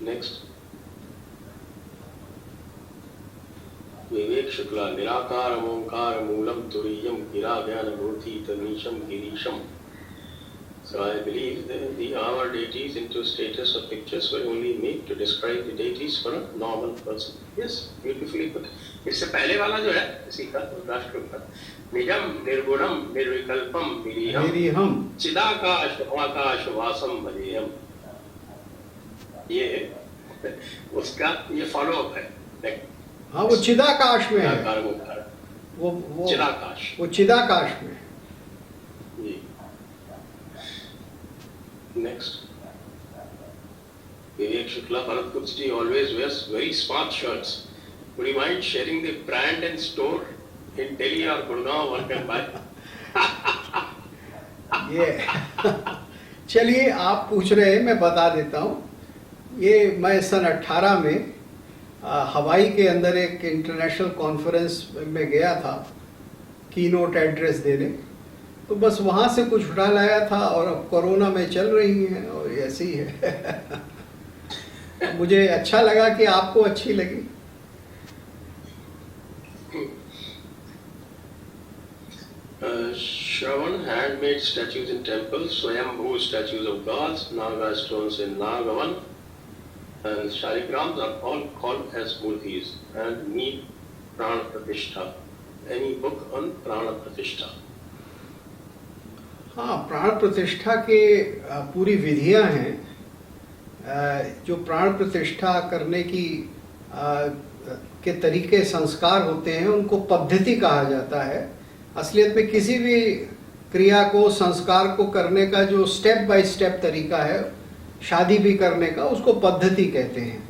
नेक्स्ट, विवेक शुक्ला, निराकार ओंकार मूलम तुरीयम गिरा ज्ञान मूर्ति तमीशम गिरीशम। So I believe that our deities into status of pictures were only made to describe the deities for a normal person. Yes, beautifully put. इससे पहले वाला जो है इसी का राष्ट्र का निजम निर्गुणम निर्विकल्पम निरीहम चिदाकाश आकाश वासम भजेयम, ये उसका ये फॉलो अप है। हाँ, वो चिदाकाश में है, वो चिदाकाश, वो चिदाकाश में। जी। Next, Vivek Shukla, Bharat Gupta always wears very smart shirts. Would you mind sharing the brand and store in Delhi or Gurgaon one can buy? ये चलिए, आप पूछ रहे हैं, मैं बता देता हूँ। ये मैं सन 18 में हवाई के अंदर एक इंटरनेशनल कॉन्फ्रेंस में गया था कीनोट एड्रेस देने, तो बस वहाँ से कुछ उठा लाया था और अब कोरोना में चल रही हैं और ऐसे ही है। मुझे अच्छा लगा कि आपको अच्छी लगी। Shravan, handmade statues in temples, Swayambhu statues of gods, Naga stones in Nagavan, and Shaligrams are all called as murtis and need Prana Pratishtha. Any book on Prana Pratishtha? हाँ, प्राण प्रतिष्ठा के पूरी विधियां हैं। जो प्राण प्रतिष्ठा करने की के तरीके संस्कार होते हैं उनको पद्धति कहा जाता है। असलियत में किसी भी क्रिया को, संस्कार को करने का जो स्टेप बाय स्टेप तरीका है, शादी भी करने का, उसको पद्धति कहते हैं।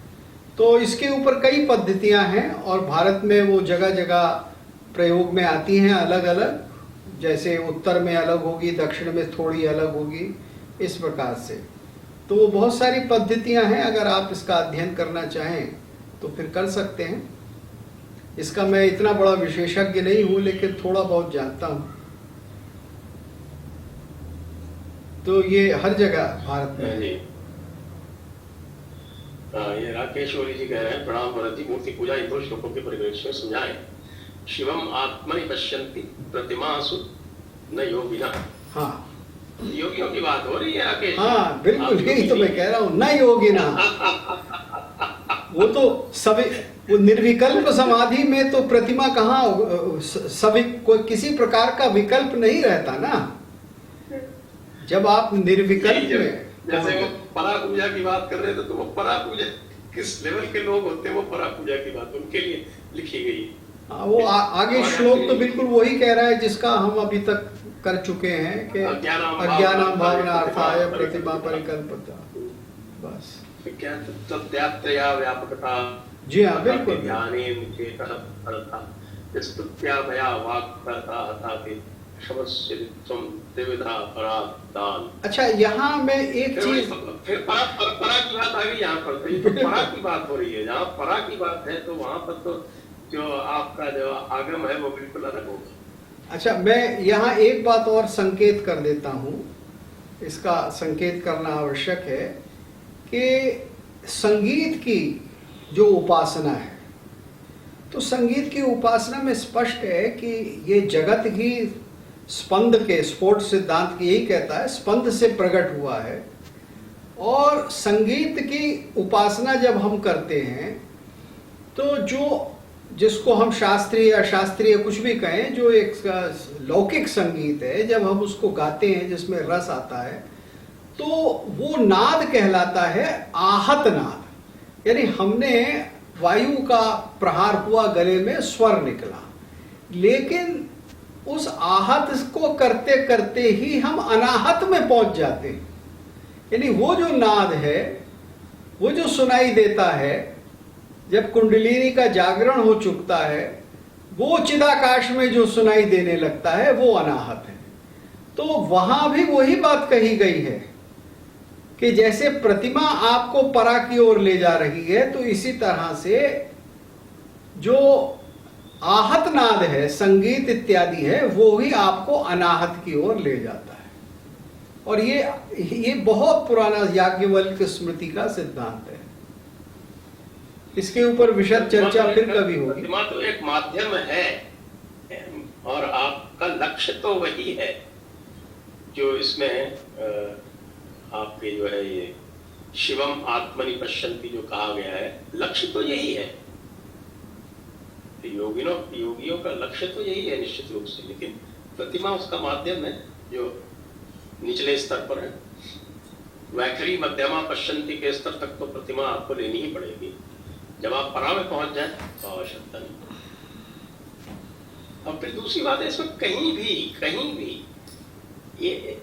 तो इसके ऊपर कई पद्धतियां हैं और भारत में वो जगह जगह प्रयोग में आती हैं अलग अलग, जैसे उत्तर में अलग होगी, दक्षिण में थोड़ी अलग होगी, इस प्रकार से। तो वो बहुत सारी पद्धतियां हैं, अगर आप इसका अध्ययन करना चाहें तो फिर कर सकते हैं। इसका मैं इतना बड़ा विशेषज्ञ नहीं हूं, लेकिन थोड़ा बहुत जानता हूं। तो ये हर जगह भारत में है। ये राकेश ओली जी कह रहे हैं, प्रणाम भरत जी, मूर्ति पूजा इन दो श्लोकों के परिप्रेक्ष्य में समझाएं। शिवम आत्मनि पश्यन्ति प्रतिमासु न योगिना। हाँ, योगियों की बात हो रही है राकेश। हाँ बिल्कुल, यही तो मैं कह रहा हूँ, न योगिना। वो तो सभी, वो निर्विकल्प समाधि में तो प्रतिमा कहाँ, सभी कोई किसी प्रकार का विकल्प नहीं रहता ना। जब आप निर्विकल्प में, जैसे वो परा पूजा की बात कर रहे थे, तो वो परा पूजा किस लेवल के लोग होते हैं, वो परा पूजा की बात उनके लिए लिखी गई। हाँ, वो आगे श्लोक तो बिल्कुल वही कह रहा है जिसका हम अभी तक कर चुके हैं कि अज्ञानम भावनार्थाय प्रतिमा परिकल्पता। बस क्या तत्यात्रया व्यापकता। जी हाँ, बिल्कुल। ज्ञानेन चेतः परता स्तुत्या मया वाक्परता हताति शमस्यत्वं त्रिविधा परादान। अच्छा, यहाँ मैं एक चीज, फिर परा की बात आ गई यहाँ पर। तो परा की बात हो रही है, जहाँ परा की बात है तो वहां पर तो जो आपका जो आगम है वो बिल्कुल अलग होगा। अच्छा, मैं यहाँ एक बात और संकेत कर देता हूँ, इसका संकेत करना आवश्यक है कि संगीत की जो उपासना है, तो संगीत की उपासना में स्पष्ट है कि ये जगत ही स्पंद के, स्फोट सिद्धांत की यही कहता है, स्पंद से प्रकट हुआ है। और संगीत की उपासना जब हम करते हैं तो जो, जिसको हम शास्त्रीय या शास्त्रीय कुछ भी कहें, जो एक लौकिक संगीत है, जब हम उसको गाते हैं जिसमें रस आता है, तो वो नाद कहलाता है आहत नाद। यानी हमने वायु का प्रहार हुआ, गले में स्वर निकला, लेकिन उस आहत को करते करते ही हम अनाहत में पहुंच जाते हैं। यानी वो जो नाद है, वो जो सुनाई देता है जब कुंडलिनी का जागरण हो चुकता है, वो चिदाकाश में जो सुनाई देने लगता है वो अनाहत है। तो वहां भी वही बात कही गई है कि जैसे प्रतिमा आपको परा की ओर ले जा रही है, तो इसी तरह से जो आहत नाद है, संगीत इत्यादि है, वो ही आपको अनाहत की ओर ले जाता है। और ये बहुत पुराना याज्ञवल्क्य स्मृति का सिद्धांत है। इसके ऊपर विशद चर्चा फिर कभी होगी। प्रतिमा तो एक माध्यम है और आपका लक्ष्य तो वही है जो इसमें आपके जो है ये शिवम आत्मनि पश्यन्ति जो कहा गया है, लक्ष्य तो यही है। योगियों का लक्ष्य तो यही है निश्चित रूप से, लेकिन प्रतिमा उसका माध्यम है जो निचले स्तर पर है। वैखरी मध्यमा पश्यन्ति के स्तर तक तो प्रतिमा आपको लेनी ही पड़ेगी। जब आप परा में पहुंच जाए तो आवश्यकता नहीं। अब फिर दूसरी बात है, इसमें कहीं भी ये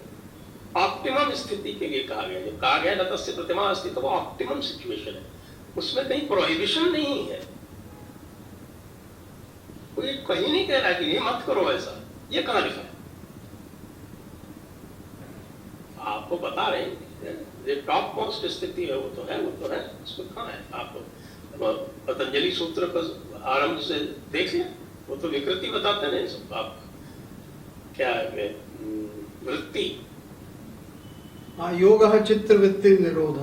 ऑप्टिमम स्थिति के लिए कहा गया। जब कहा गया न तस्य प्रतिमा अस्ति, तो वो ऑप्टिमम सिचुएशन है, उसमें कहीं प्रोहिबिशन नहीं है। कोई कहीं नहीं कह रहा कि ये मत करो ऐसा, ये कहां लिखा है? आपको बता रहे हैं जो टॉप मोस्ट स्थिति है वो तो है, उसको कहां है? आपको पतंजलि सूत्र का आरंभ से देख लें, वो तो विकृति बताते नहीं सब। आप क्या वृत्ति, हाँ, योग चित्तवृत्ति निरोध,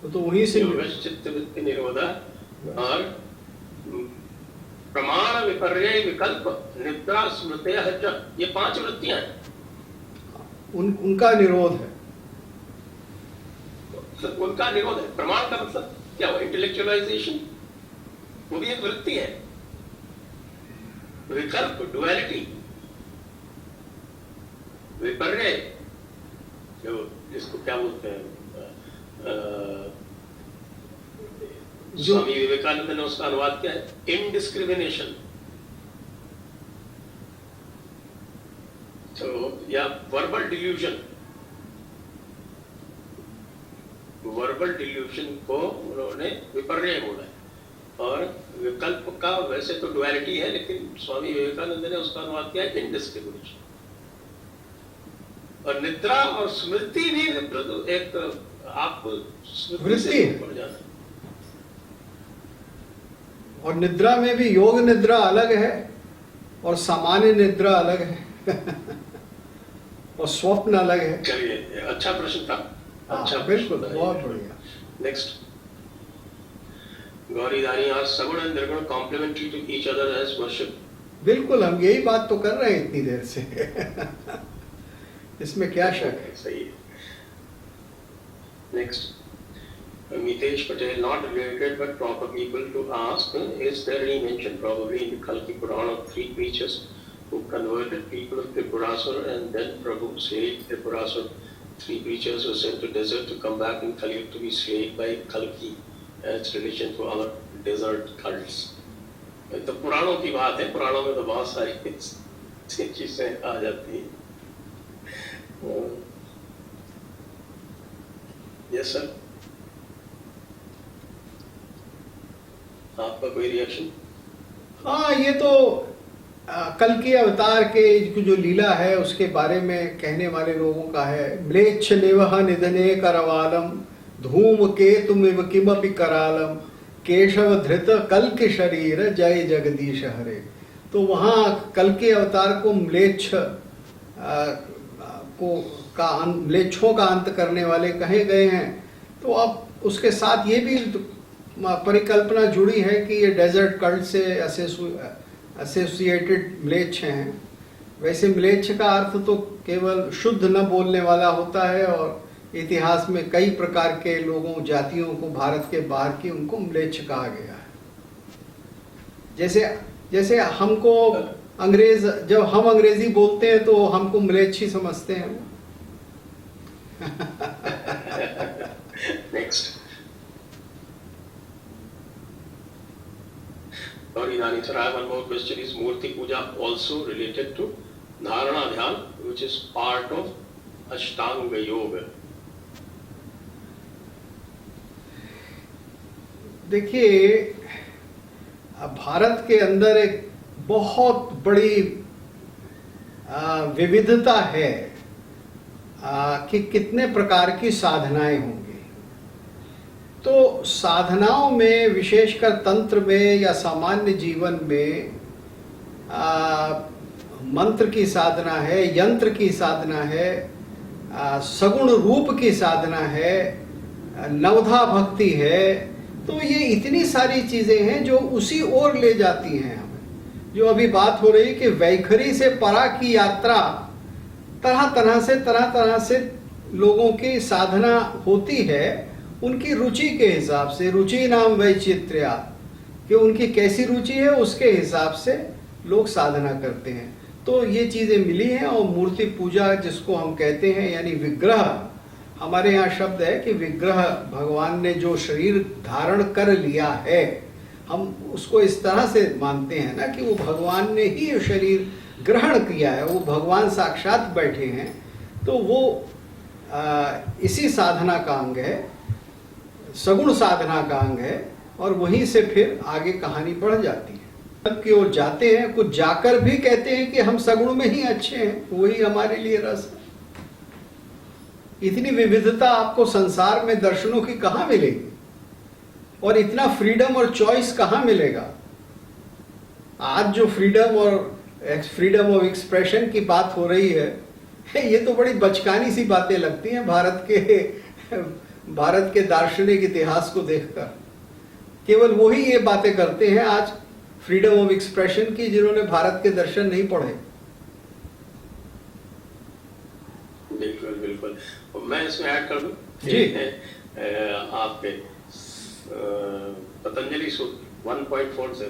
वो तो वहीं से चित्तवृत्ति निरोध और प्रमाण विपर्य विकल्प निद्रा स्मृतय, ये 5 वृत्तियां हैं, उनका निरोध है। उनका निरोध है। प्रमाण का मतलब क्या हुआ? इंटेलेक्चुअलाइजेशन, वो भी एक वृत्ति है। विकल्प, डुअलिटी, विपर्य, जो जिसको क्या बोलते हैं, स्वामी विवेकानंद ने उसका अनुवाद किया है, इनडिस्क्रिमिनेशन। तो या वर्बल डिल्यूजन, को उन्होंने विपर्य बोला है। और विकल्प का वैसे तो डुअलिटी है, लेकिन स्वामी विवेकानंद ने उसका अनुवाद किया है इनडिस्क्रिमिनेशन। और निद्रा और स्मृति भी एक आपको स्मृति से ऊपर जाना। और निद्रा में भी योग निद्रा अलग है और सामान्य निद्रा अलग है और स्वप्न अलग है। चलिए, अच्छा प्रश्न था। अच्छा, बिल्कुल, बहुत बढ़िया। नेक्स्ट, गौरी दानी आज सगुण एंड निर्गुण complementary to each other as worship. बिल्कुल, हम यही बात तो कर रहे हैं इतनी देर से इसमें क्या शक है? सही है। Next, Mitesh Patel, not related but proper people to ask, is there any mention probably in the Kalki Purana of 3 creatures who converted people of Tripurasura and then Prabhu slayed Tripurasura? 3 creatures were sent to desert to come back in Kali to be slayed by Kalki as relation to other desert cults. तो पुराणों की बात है, पुराणों में तो बहुत सारी चीजें आ जाती हैं। यस सर, आपका कोई रिएक्शन? हाँ, ये तो कल के अवतार के जो लीला है उसके बारे में कहने वाले लोगों का है। म्लेच्छ निवह निधने करवालम धूम केतुमिव किमपि करालम केशव धृत कल के शरीर जय जगदीश हरे। तो वहाँ कल के अवतार को म्लेच्छ म्लेच्छों का अंत करने वाले कहे गए हैं। तो अब उसके साथ ये भी परिकल्पना जुड़ी है कि ये डेजर्ट कल्ट से एसोसिएटेड म्लेच्छ हैं। वैसे म्लेच्छ का अर्थ तो केवल शुद्ध न बोलने वाला होता है और इतिहास में कई प्रकार के लोगों, जातियों को भारत के बाहर की, उनको म्लेच्छ कहा गया है। जैसे हमको जब हम अंग्रेजी बोलते हैं तो हमको म्लेच्छ ही समझते हैं। नेक्स्ट, और Irani sir, I have one more question. Is Murti Puja also related to Dharana Dhyan, which is part of Ashtanga Yoga? देखिए, भारत के अंदर एक बहुत बड़ी विविधता है कि कितने प्रकार की साधनाएं होंगी। तो साधनाओं में, विशेषकर तंत्र में या सामान्य जीवन में, मंत्र की साधना है, यंत्र की साधना है, सगुण रूप की साधना है, नवधा भक्ति है। तो ये इतनी सारी चीजें हैं जो उसी ओर ले जाती हैं हमें। जो अभी बात हो रही कि वैखरी से परा की यात्रा, तरह तरह से लोगों की साधना होती है उनकी रुचि के हिसाब से। रुचि नाम वैचित्र्या, कि उनकी कैसी रुचि है उसके हिसाब से लोग साधना करते हैं। तो ये चीजें मिली हैं। और मूर्ति पूजा जिसको हम कहते हैं, यानी विग्रह, हमारे यहाँ शब्द है कि विग्रह, भगवान ने जो शरीर धारण कर लिया है, हम उसको इस तरह से मानते हैं ना कि वो भगवान ने ही ये शरीर ग्रहण किया है, वो भगवान साक्षात बैठे हैं। तो वो इसी साधना का अंग है, सगुण साधना का अंग है। और वहीं से फिर आगे कहानी बढ़ जाती है की ओर जाते हैं। कुछ जाकर भी कहते हैं कि हम सगुण में ही अच्छे हैं, वही हमारे लिए रस है। इतनी विविधता आपको संसार में दर्शनों की कहां मिलेगी, और इतना फ्रीडम और चॉइस कहां मिलेगा। आज जो फ्रीडम ऑफ एक्सप्रेशन की बात हो रही है, ये तो बड़ी बचकानी सी बातें लगती हैं भारत के दार्शनिक इतिहास को देखकर। केवल वही ये बातें करते हैं आज फ्रीडम ऑफ एक्सप्रेशन की, जिन्होंने भारत के दर्शन नहीं पढ़े। बिल्कुल बिल्कुल। मैं इसमें ऐड कर दूं जी। आपके पतंजलि सूत्र 1.40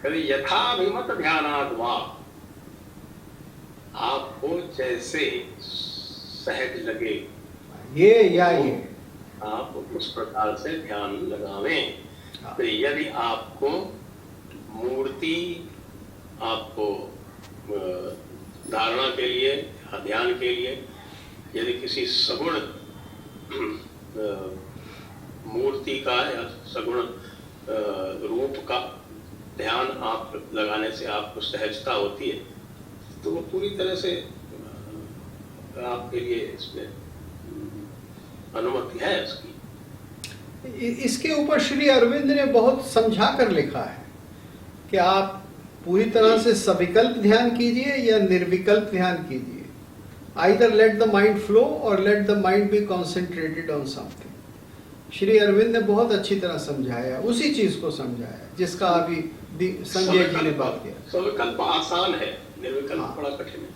कभी यथाभिमत ध्यानाद वा, आपको जैसे सहज लगे ये आप उस प्रकार से ध्यान लगावें। तो यदि आपको मूर्ति, आपको धारणा के लिए, ध्यान के लिए, यदि किसी सगुण मूर्ति का या सगुण रूप का ध्यान आप लगाने से आपको सहजता होती है, तो वो पूरी तरह से आपके लिए इसमें अनुमति है इसकी। इसके ऊपर श्री अरविंद ने बहुत समझा कर लिखा है कि आप पूरी तरह से सविकल्प ध्यान कीजिए या निर्विकल्प ध्यान कीजिए। Either let the mind flow और let the mind be concentrated on something. Shri Aurobindo ने बहुत अच्छी तरह समझाया, उसी चीज को समझाया जिसका अभी संजय जी ने बात किया। सविकल्प आसान है, निर्विकल्प बड़ा कठिन है।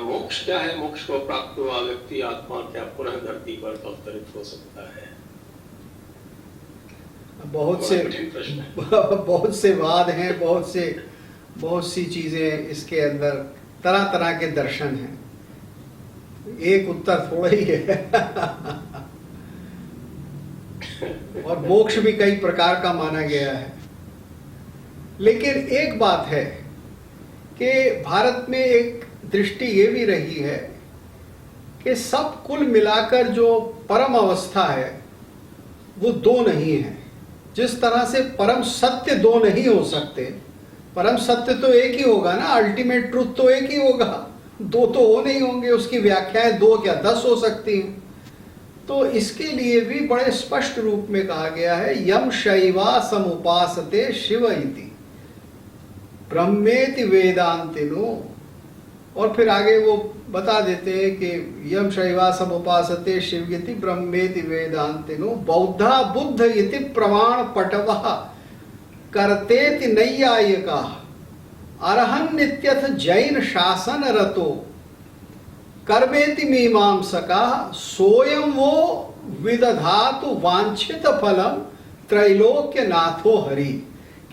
मोक्ष क्या है? मोक्ष को प्राप्त हुआ व्यक्ति आत्मा क्या पुनः धरती पर अवतरित हो सकता है? बहुत से वाद हैं, बहुत सी चीजें इसके अंदर, तरह तरह के दर्शन हैं। एक उत्तर थोड़ा ही है। और मोक्ष भी कई प्रकार का माना गया है। लेकिन एक बात है कि भारत में एक दृष्टि ये भी रही है कि सब कुल मिलाकर जो परम अवस्था है वो दो नहीं है। जिस तरह से परम सत्य दो नहीं हो सकते, परम सत्य तो एक ही होगा ना, अल्टीमेट ट्रुथ तो एक ही होगा, दो तो हो नहीं होंगे। उसकी व्याख्याएं 2 क्या 10 हो सकती हैं। तो इसके लिए भी बड़े स्पष्ट रूप में कहा गया है, यम शैवा समुपासते शिव इति ब्रह्मेति वेदांतिनो। और फिर आगे वो बता देते हैं कि यम शैवा समुपासते शिव इति ब्रह्मेति वेदांतिनो बौद्धा बुद्ध इति प्रमाण पटवः करतेति नैयायिका अरहन् नित्यथ जैन शासन रतो कर्मेति मीमांसका सोयम वो विदधातु वांछित फलम त्रैलोक्य नाथो हरि।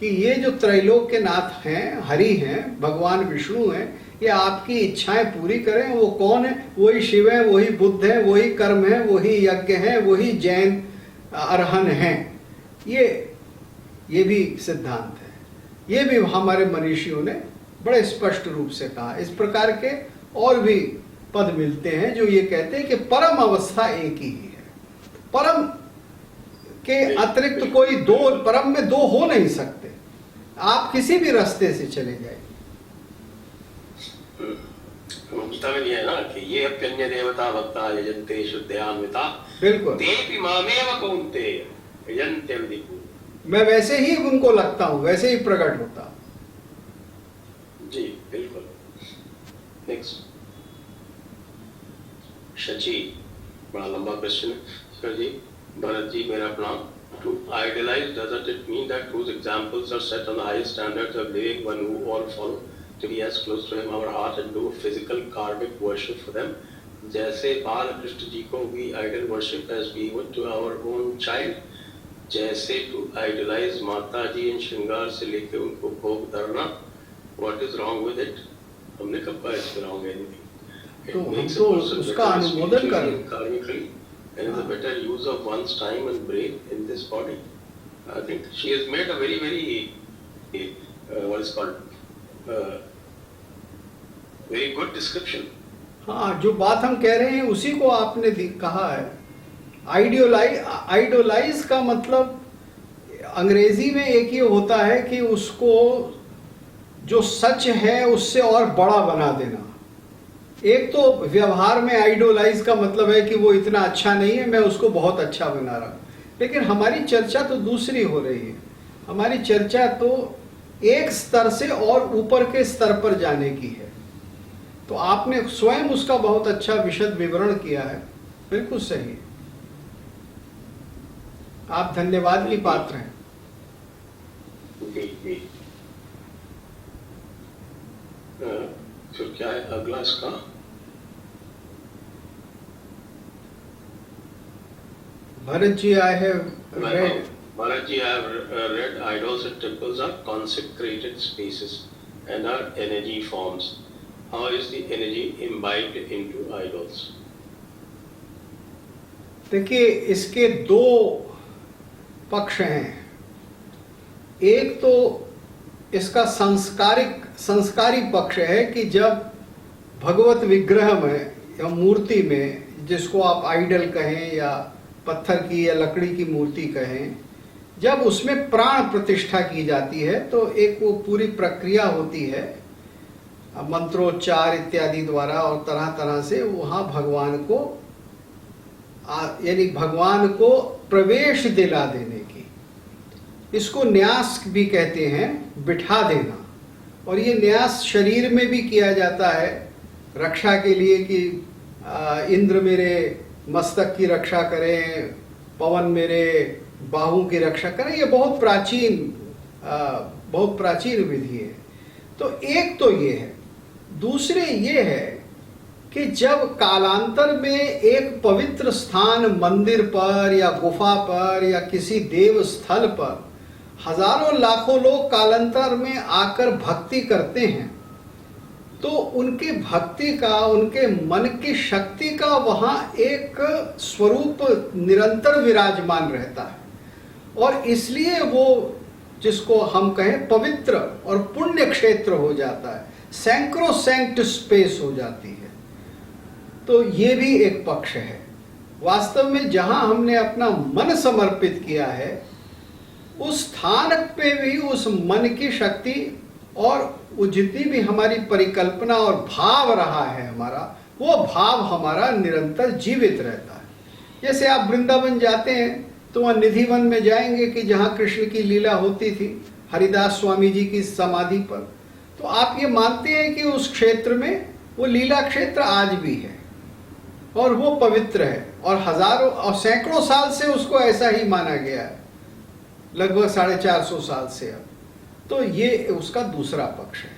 कि ये जो त्रैलोक्य नाथ हैं, हरि हैं, भगवान विष्णु हैं, ये आपकी इच्छाएं पूरी करें। वो कौन है? वही शिव है, वही बुद्ध है, वही कर्म है, वही यज्ञ है, वही जैन अरहन हैं। ये भी सिद्धांत है। ये भी हमारे मनीषियों ने बड़े स्पष्ट रूप से कहा। इस प्रकार के और भी पद मिलते हैं जो ये कहते हैं कि परम अवस्था एक ही है। परम के अतिरिक्त कोई दो, परम में दो हो नहीं सकते। आप किसी भी रास्ते से चले जाए। गीता में भी है ना कि ये अप्यन्य देवता भक्ता यजन्ते शुद्धयान्विता बिल्कुल तेपि मामेव कौन्तेय यजन्ते विधिपूर्वकम्। मैं वैसे ही उनको लगता हूं, वैसे ही प्रकट होता हूं। जी बिल्कुल। नेक्स्ट शची, बड़ा लंबा क्वेश्चन है सर जी। भरत जी मेरा प्रणाम। To idealize, doesn't it mean that whose examples are set on the highest standards of living, one who all follow, to be as close to him our heart and do physical karmic worship for them? जैसे बाल कृष्ण जी को we idol worship as we would to our own child, जैसे to idolize माता जी इन श्रृंगार से लेकर उनको भोग धरना, what is wrong with it? हमने कब कहा इसमें wrong है? तो हम तो उसका अनुमोदन कर karmically and is a better use of one's time and brain in this body. I think she has made a very what is called very good description. हाँ, जो बात हम कह रहे हैं उसी को आपने कहा है। आइडोलाइज का मतलब अंग्रेजी में एक ये होता है कि उसको जो सच है उससे और बड़ा बना देना। एक तो व्यवहार में आइडोलाइज का मतलब है कि वो इतना अच्छा नहीं है, मैं उसको बहुत अच्छा बना रहा हूं। लेकिन हमारी चर्चा तो दूसरी हो रही है। हमारी चर्चा तो एक स्तर से और ऊपर के स्तर पर जाने की है। तो आपने स्वयं उसका बहुत अच्छा विशद विवरण किया है, बिल्कुल सही। आप धन्यवाद की पात्र हैं। फिर क्या है अगला इसका? Bharat ji, I have read. Bharat ji, I have read idols and temples are consecrated spaces and are energy forms. How is the energy imbibed into idols? देखिए, इसके दो पक्ष हैं। एक तो इसका संस्कारी पक्ष है कि जब भगवत विग्रह में या मूर्ति में, जिसको आप आइडल कहें या पत्थर की या लकड़ी की मूर्ति कहें, जब उसमें प्राण प्रतिष्ठा की जाती है तो एक वो पूरी प्रक्रिया होती है मंत्रोच्चार इत्यादि द्वारा और तरह तरह से वहां भगवान को यानी भगवान को प्रवेश दिला देने की, इसको न्यास भी कहते हैं, बिठा देना। और ये न्यास शरीर में भी किया जाता है रक्षा के लिए कि इंद्र मेरे मस्तक की रक्षा करें, पवन मेरे बाहु की रक्षा करें। ये बहुत प्राचीन विधि है। तो एक तो ये है। दूसरे ये है कि जब कालांतर में एक पवित्र स्थान मंदिर पर या गुफा पर या किसी देव स्थल पर हजारों लाखों लोग कालांतर में आकर भक्ति करते हैं, तो उनकी भक्ति का, उनके मन की शक्ति का वहां एक स्वरूप निरंतर विराजमान रहता है। और इसलिए वो, जिसको हम कहें पवित्र और पुण्य क्षेत्र हो जाता है, सैंक्रोसैंक्ट स्पेस हो जाती है। तो ये भी एक पक्ष है। वास्तव में जहां हमने अपना मन समर्पित किया है, उस स्थान पे भी उस मन की शक्ति और वो जितनी भी हमारी परिकल्पना और भाव रहा है हमारा, वो भाव हमारा निरंतर जीवित रहता है। जैसे आप वृंदावन जाते हैं तो वहाँ निधिवन में जाएंगे कि जहाँ कृष्ण की लीला होती थी, हरिदास स्वामी जी की समाधि पर, तो आप ये मानते हैं कि उस क्षेत्र में वो लीला क्षेत्र आज भी है और वो पवित्र है और हजारों और सैकड़ों साल से उसको ऐसा ही माना गया है, लगभग 450 साल से अब। तो ये उसका दूसरा पक्ष है।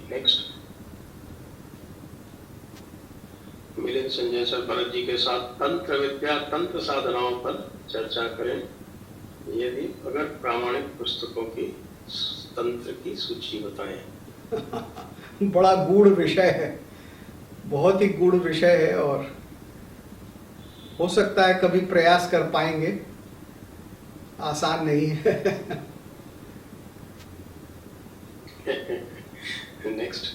नेक्स्ट मिलिंद संजय सर, भरत जी के साथ तंत्र विद्या, तंत्र साधनाओं पर चर्चा करें। यदि अगर प्रामाणिक पुस्तकों की तंत्र की सूची बताएं। बड़ा गूढ़ विषय है, बहुत ही गूढ़ विषय है और हो सकता है कभी प्रयास कर पाएंगे, आसान नहीं है। Next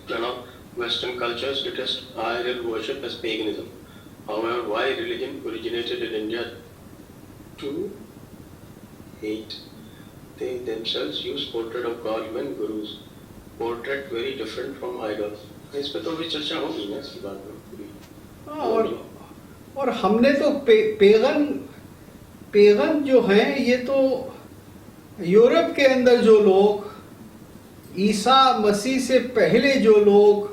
Pranav, Western cultures detest idol worship as paganism. However, why religion originated in India to hate they themselves use portrait of godmen, gurus. Portrait very different from idols. इस पे तो भी चर्चा होगी ना इसकी बात में पूरी। और हमने तो पेगन जो हैं, ये तो यूरोप के अंदर जो लोग, ईसा मसीह से पहले जो लोग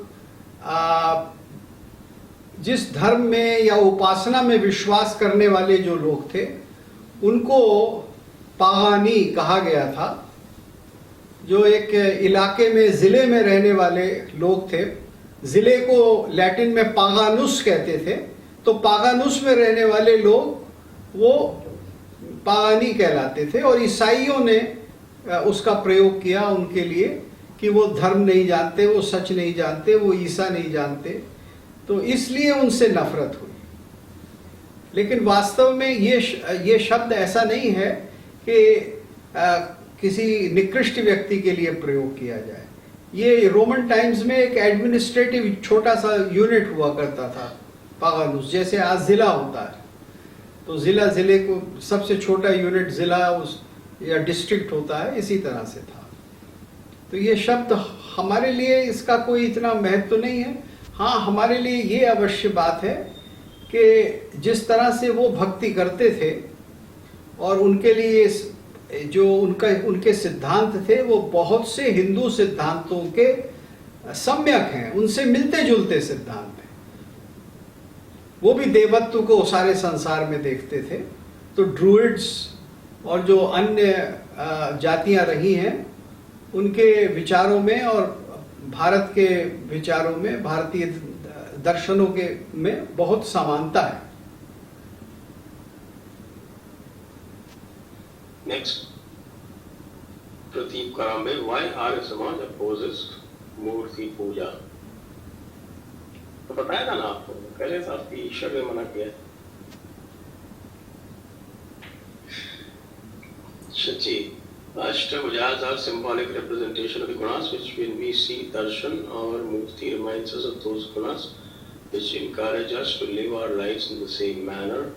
जिस धर्म में या उपासना में विश्वास करने वाले जो लोग थे, उनको पागानी कहा गया था। जो एक इलाके में, जिले में रहने वाले लोग थे, जिले को लैटिन में पागानुस कहते थे, तो पागानुस में रहने वाले लोग वो पागानी कहलाते थे। और ईसाइयों ने उसका प्रयोग किया उनके लिए कि वो धर्म नहीं जानते, वो सच नहीं जानते, वो ईसा नहीं जानते, तो इसलिए उनसे नफरत हुई। लेकिन वास्तव में ये शब्द ऐसा नहीं है कि किसी निकृष्ट व्यक्ति के लिए प्रयोग किया जाए। ये रोमन टाइम्स में एक एडमिनिस्ट्रेटिव छोटा सा यूनिट हुआ करता था पागानुस, जैसे आज जिला होता है, तो जिले को सबसे छोटा यूनिट जिला या डिस्ट्रिक्ट होता है, इसी तरह से था। तो ये शब्द हमारे लिए इसका कोई इतना महत्व नहीं है। हाँ, हमारे लिए ये अवश्य बात है कि जिस तरह से वो भक्ति करते थे और उनके लिए जो उनके सिद्धांत थे वो बहुत से हिंदू सिद्धांतों के सम्यक हैं, उनसे मिलते जुलते सिद्धांत हैं। वो भी देवत्व को सारे संसार में देखते थे। तो ड्रूइड्स और जो अन्य जातियां रही हैं, उनके विचारों में और भारत के विचारों में, भारतीय दर्शनों के में बहुत समानता है। Next, Pradeep करांबे, why Arya Samaj opposes मूर्ति पूजा? तो बताया था ना आपको पहले साहब की ईश्वर ने मना किया। सच्ची, Ashtabhujas are symbolic representation of the gunas, which when we see darshan or murti reminds us of those gunas which encourage us to live our lives in the same manner.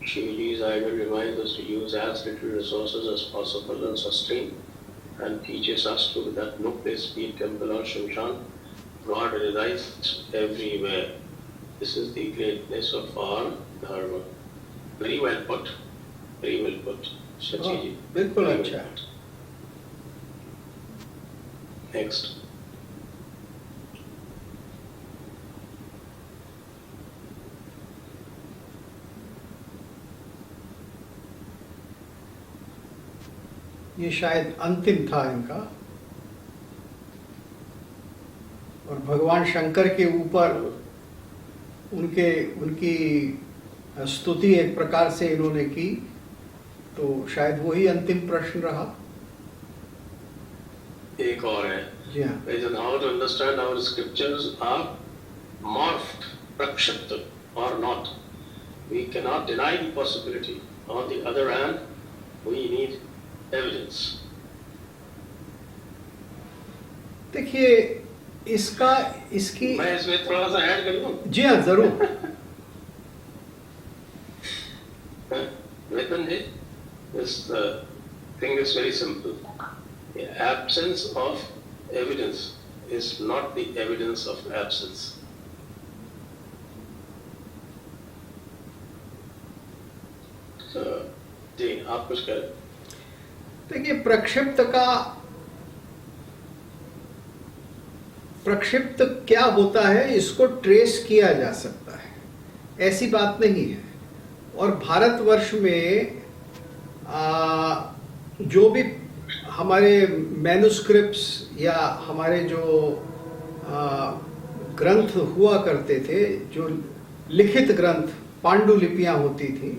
Shivaji's idol reminds us to use as little resources as possible and sustain, and teaches us to that no place, be it temple or shamshan, God resides everywhere. This is the greatness of our dharma. Very well put. Very well put. Sachi ji. बिल्कुल अच्छा है। Next. ये शायद अंतिम था इनका, और भगवान शंकर के ऊपर उनकी स्तुति एक प्रकार से इन्होंने की, तो शायद वही अंतिम प्रश्न रहा। एक और है, जी हाँ, how to understand our scriptures are morphed, prakshipt or not. We cannot deny the possibility. On the other hand, we need evidence. देखिए इसकी मैं इसमें थोड़ा सा ऐड कर दूं? जी हाँ, जरूर। Nitin ji, this thing is very simple. The absence of evidence is not the evidence of absence. So, जी आप कुछ करें। देखिए, प्रक्षिप्त क्या होता है, इसको ट्रेस किया जा सकता है, ऐसी बात नहीं है। और भारतवर्ष में जो भी हमारे मैन्युस्क्रिप्ट्स या हमारे जो ग्रंथ हुआ करते थे, जो लिखित ग्रंथ, पांडुलिपियां होती थी,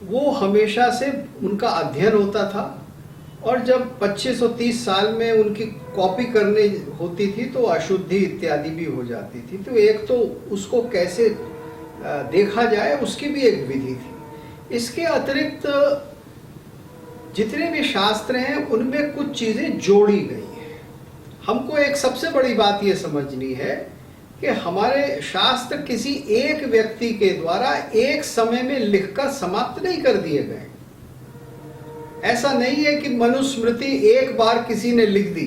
वो हमेशा से उनका अध्ययन होता था। और जब 2530 साल में उनकी कॉपी करनी होती थी तो अशुद्धि इत्यादि भी हो जाती थी। तो एक तो उसको कैसे देखा जाए, उसकी भी एक विधि थी। इसके अतिरिक्त जितने भी शास्त्र हैं उनमें कुछ चीजें जोड़ी गई हैं। हमको एक सबसे बड़ी बात ये समझनी है कि हमारे शास्त्र किसी एक व्यक्ति के द्वारा एक समय में लिखकर समाप्त नहीं कर दिए गए। ऐसा नहीं है कि मनुस्मृति एक बार किसी ने लिख दी,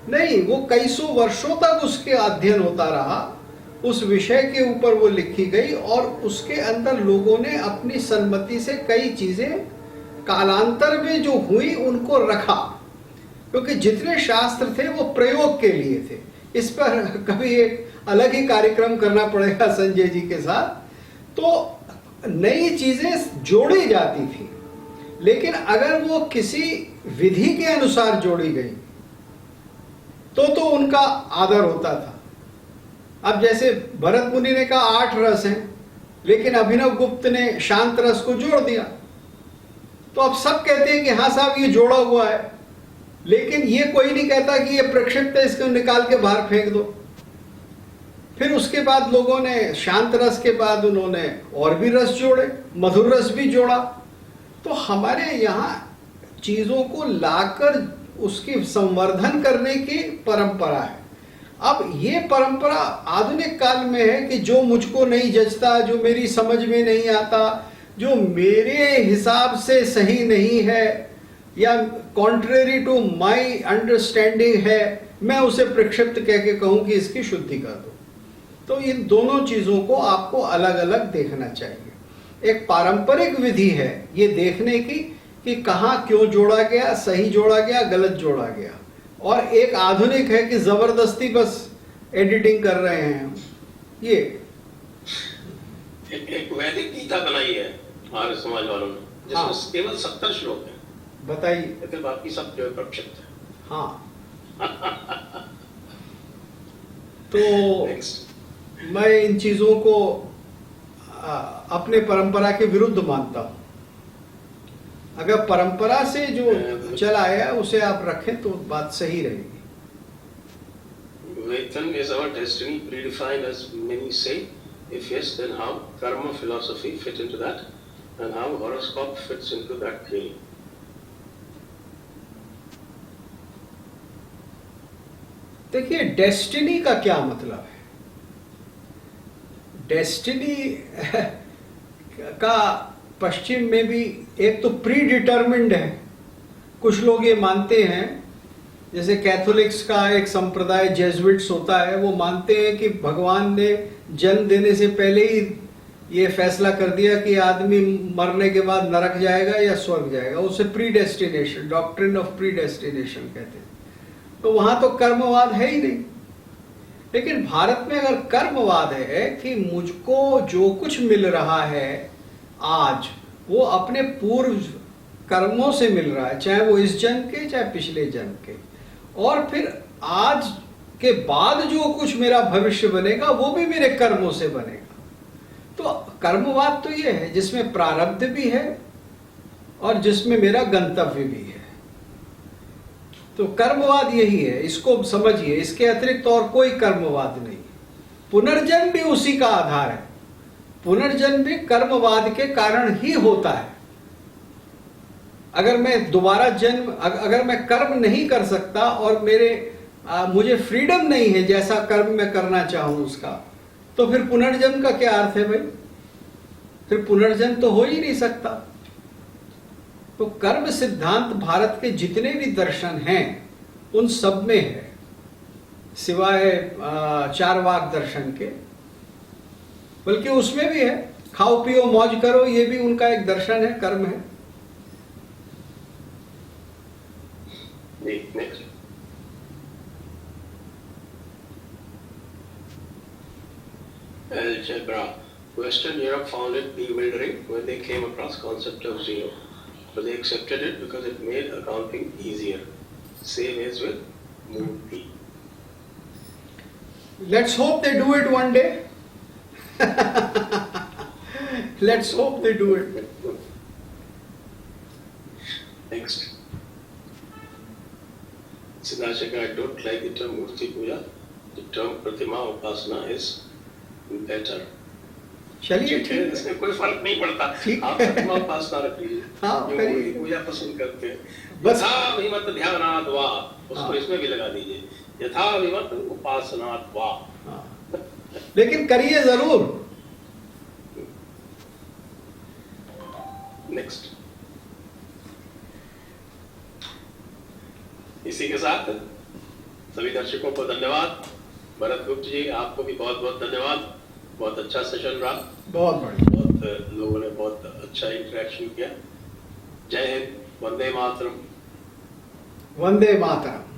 नहीं, वो कई सौ वर्षों तक उसके अध्ययन होता रहा, उस विषय के ऊपर वो लिखी गई और उसके अंदर लोगों ने अपनी सम्मति से कई चीजें कालांतर में जो हुई उनको रखा, क्योंकि जितने शास्त्र थे वो प्रयोग के लिए थे। इस पर कभी एक अलग ही कार्यक्रम करना पड़ेगा संजय जी के साथ। तो नई चीजें जोड़ी जाती थी, लेकिन अगर वो किसी विधि के अनुसार जोड़ी गई तो उनका आदर होता था। अब जैसे भरत मुनि ने कहा 8 रस हैं, लेकिन अभिनव गुप्त ने शांत रस को जोड़ दिया, तो अब सब कहते हैं कि हाँ साहब ये जोड़ा हुआ है, लेकिन ये कोई नहीं कहता कि ये प्रक्षिप्त है, इसको निकाल के बाहर फेंक दो। फिर उसके बाद लोगों ने शांत रस के बाद उन्होंने और भी रस जोड़े, मधुर रस भी जोड़ा। तो हमारे यहाँ चीजों को लाकर उसकी संवर्धन करने की परंपरा है। अब ये परंपरा आधुनिक काल में है कि जो मुझको नहीं जचता, जो मेरी समझ में नहीं आता, जो मेरे हिसाब से सही नहीं है या कॉन्ट्रेरी टू माई अंडरस्टैंडिंग है, मैं उसे प्रक्षिप्त कह के कहूं कि इसकी शुद्धि कर दो। तो इन दोनों चीजों को आपको अलग अलग देखना चाहिए। एक पारंपरिक विधि है ये देखने की कि कहाँ क्यों जोड़ा गया, सही जोड़ा गया, गलत जोड़ा गया, और एक आधुनिक है कि जबरदस्ती बस एडिटिंग कर रहे हैं। ये एक वैदिक गीता बनाई है आर्य समाज वालों ने, जिसमें हाँ। केवल 70 श्लोक हैं, बताइए। बाकी सब जो है प्रक्षिप्त है। हाँ तो Next. मैं इन चीजों को अपने परंपरा के विरुद्ध मानता हूं। अगर परंपरा से जो चला आया उसे आप रखें तो बात सही रहेगी। Vedan is our destiny predefined as many say? If yes, then how karma philosophy fit into that, and how horoscope fits into that claim? देखिए, डेस्टिनी का क्या मतलब है? डेस्टिनी का पश्चिम में भी एक तो प्री डिटर्मिन्ड है। कुछ लोग ये मानते हैं, जैसे कैथोलिक्स का एक संप्रदाय जेजुइट्स होता है, वो मानते हैं कि भगवान ने जन्म देने से पहले ही ये फैसला कर दिया कि आदमी मरने के बाद नरक जाएगा या स्वर्ग जाएगा। उसे pre destination, doctrine of pre destination कहते हैं। तो वहां तो कर्मवाद है ही नहीं। लेकिन भारत में अगर कर्मवाद है कि मुझको जो कुछ मिल रहा है आज, वो अपने पूर्व कर्मों से मिल रहा है, चाहे वो इस जन्म के चाहे पिछले जन्म के, और फिर आज के बाद जो कुछ मेरा भविष्य बनेगा वो भी मेरे कर्मों से बनेगा। तो कर्मवाद तो ये है जिसमें प्रारब्ध भी है और जिसमें मेरा गंतव्य भी है। तो कर्मवाद यही है, इसको समझिए। इसके अतिरिक्त और कोई कर्मवाद नहीं। पुनर्जन्म भी उसी का आधार है। पुनर्जन्म भी कर्मवाद के कारण ही होता है। अगर मैं दोबारा जन्म, अगर मैं कर्म नहीं कर सकता और मुझे फ्रीडम नहीं है जैसा कर्म मैं करना चाहूं उसका, तो फिर पुनर्जन्म का क्या अर्थ है भाई? फिर पुनर्जन्म तो हो ही नहीं सकता। तो कर्म सिद्धांत भारत के जितने भी दर्शन हैं उन सब में है, सिवाय चारवाक दर्शन के। बल्कि उसमें भी है, खाओ पियो मौज करो, ये भी उनका एक दर्शन है, कर्म है। Next. Algebra. Western Europe found it bewildering when they came across concept of zero, but they accepted it because it made accounting easier. Same as with Murti. Let's hope they do it one day. Let's hope they do it. Next. Siddhashaka, I don't like the term Murti Puja. The term Pratima Upasana is better. चलिए ठीक है, इसमें कोई फर्क नहीं पड़ता। ठीक आप प्रतिमा उपासना रख लीजिए। हाँ, जो करिए। मूर्ति पूजा पसंद करते हैं, बस। यथा विमत ध्यानात् वा, उसको हाँ। इसमें भी लगा दीजिए, यथा विमत उपासनात् वा। हाँ। लेकिन करिए जरूर। नेक्स्ट। इसी के साथ सभी दर्शकों को धन्यवाद। भरत गुप्त जी, आपको भी बहुत बहुत धन्यवाद। बहुत अच्छा सेशन रहा, बहुत बढ़िया। बहुत लोगों ने बहुत अच्छा इंटरेक्शन किया। जय हिंद, वंदे मातरम। वंदे मातरम।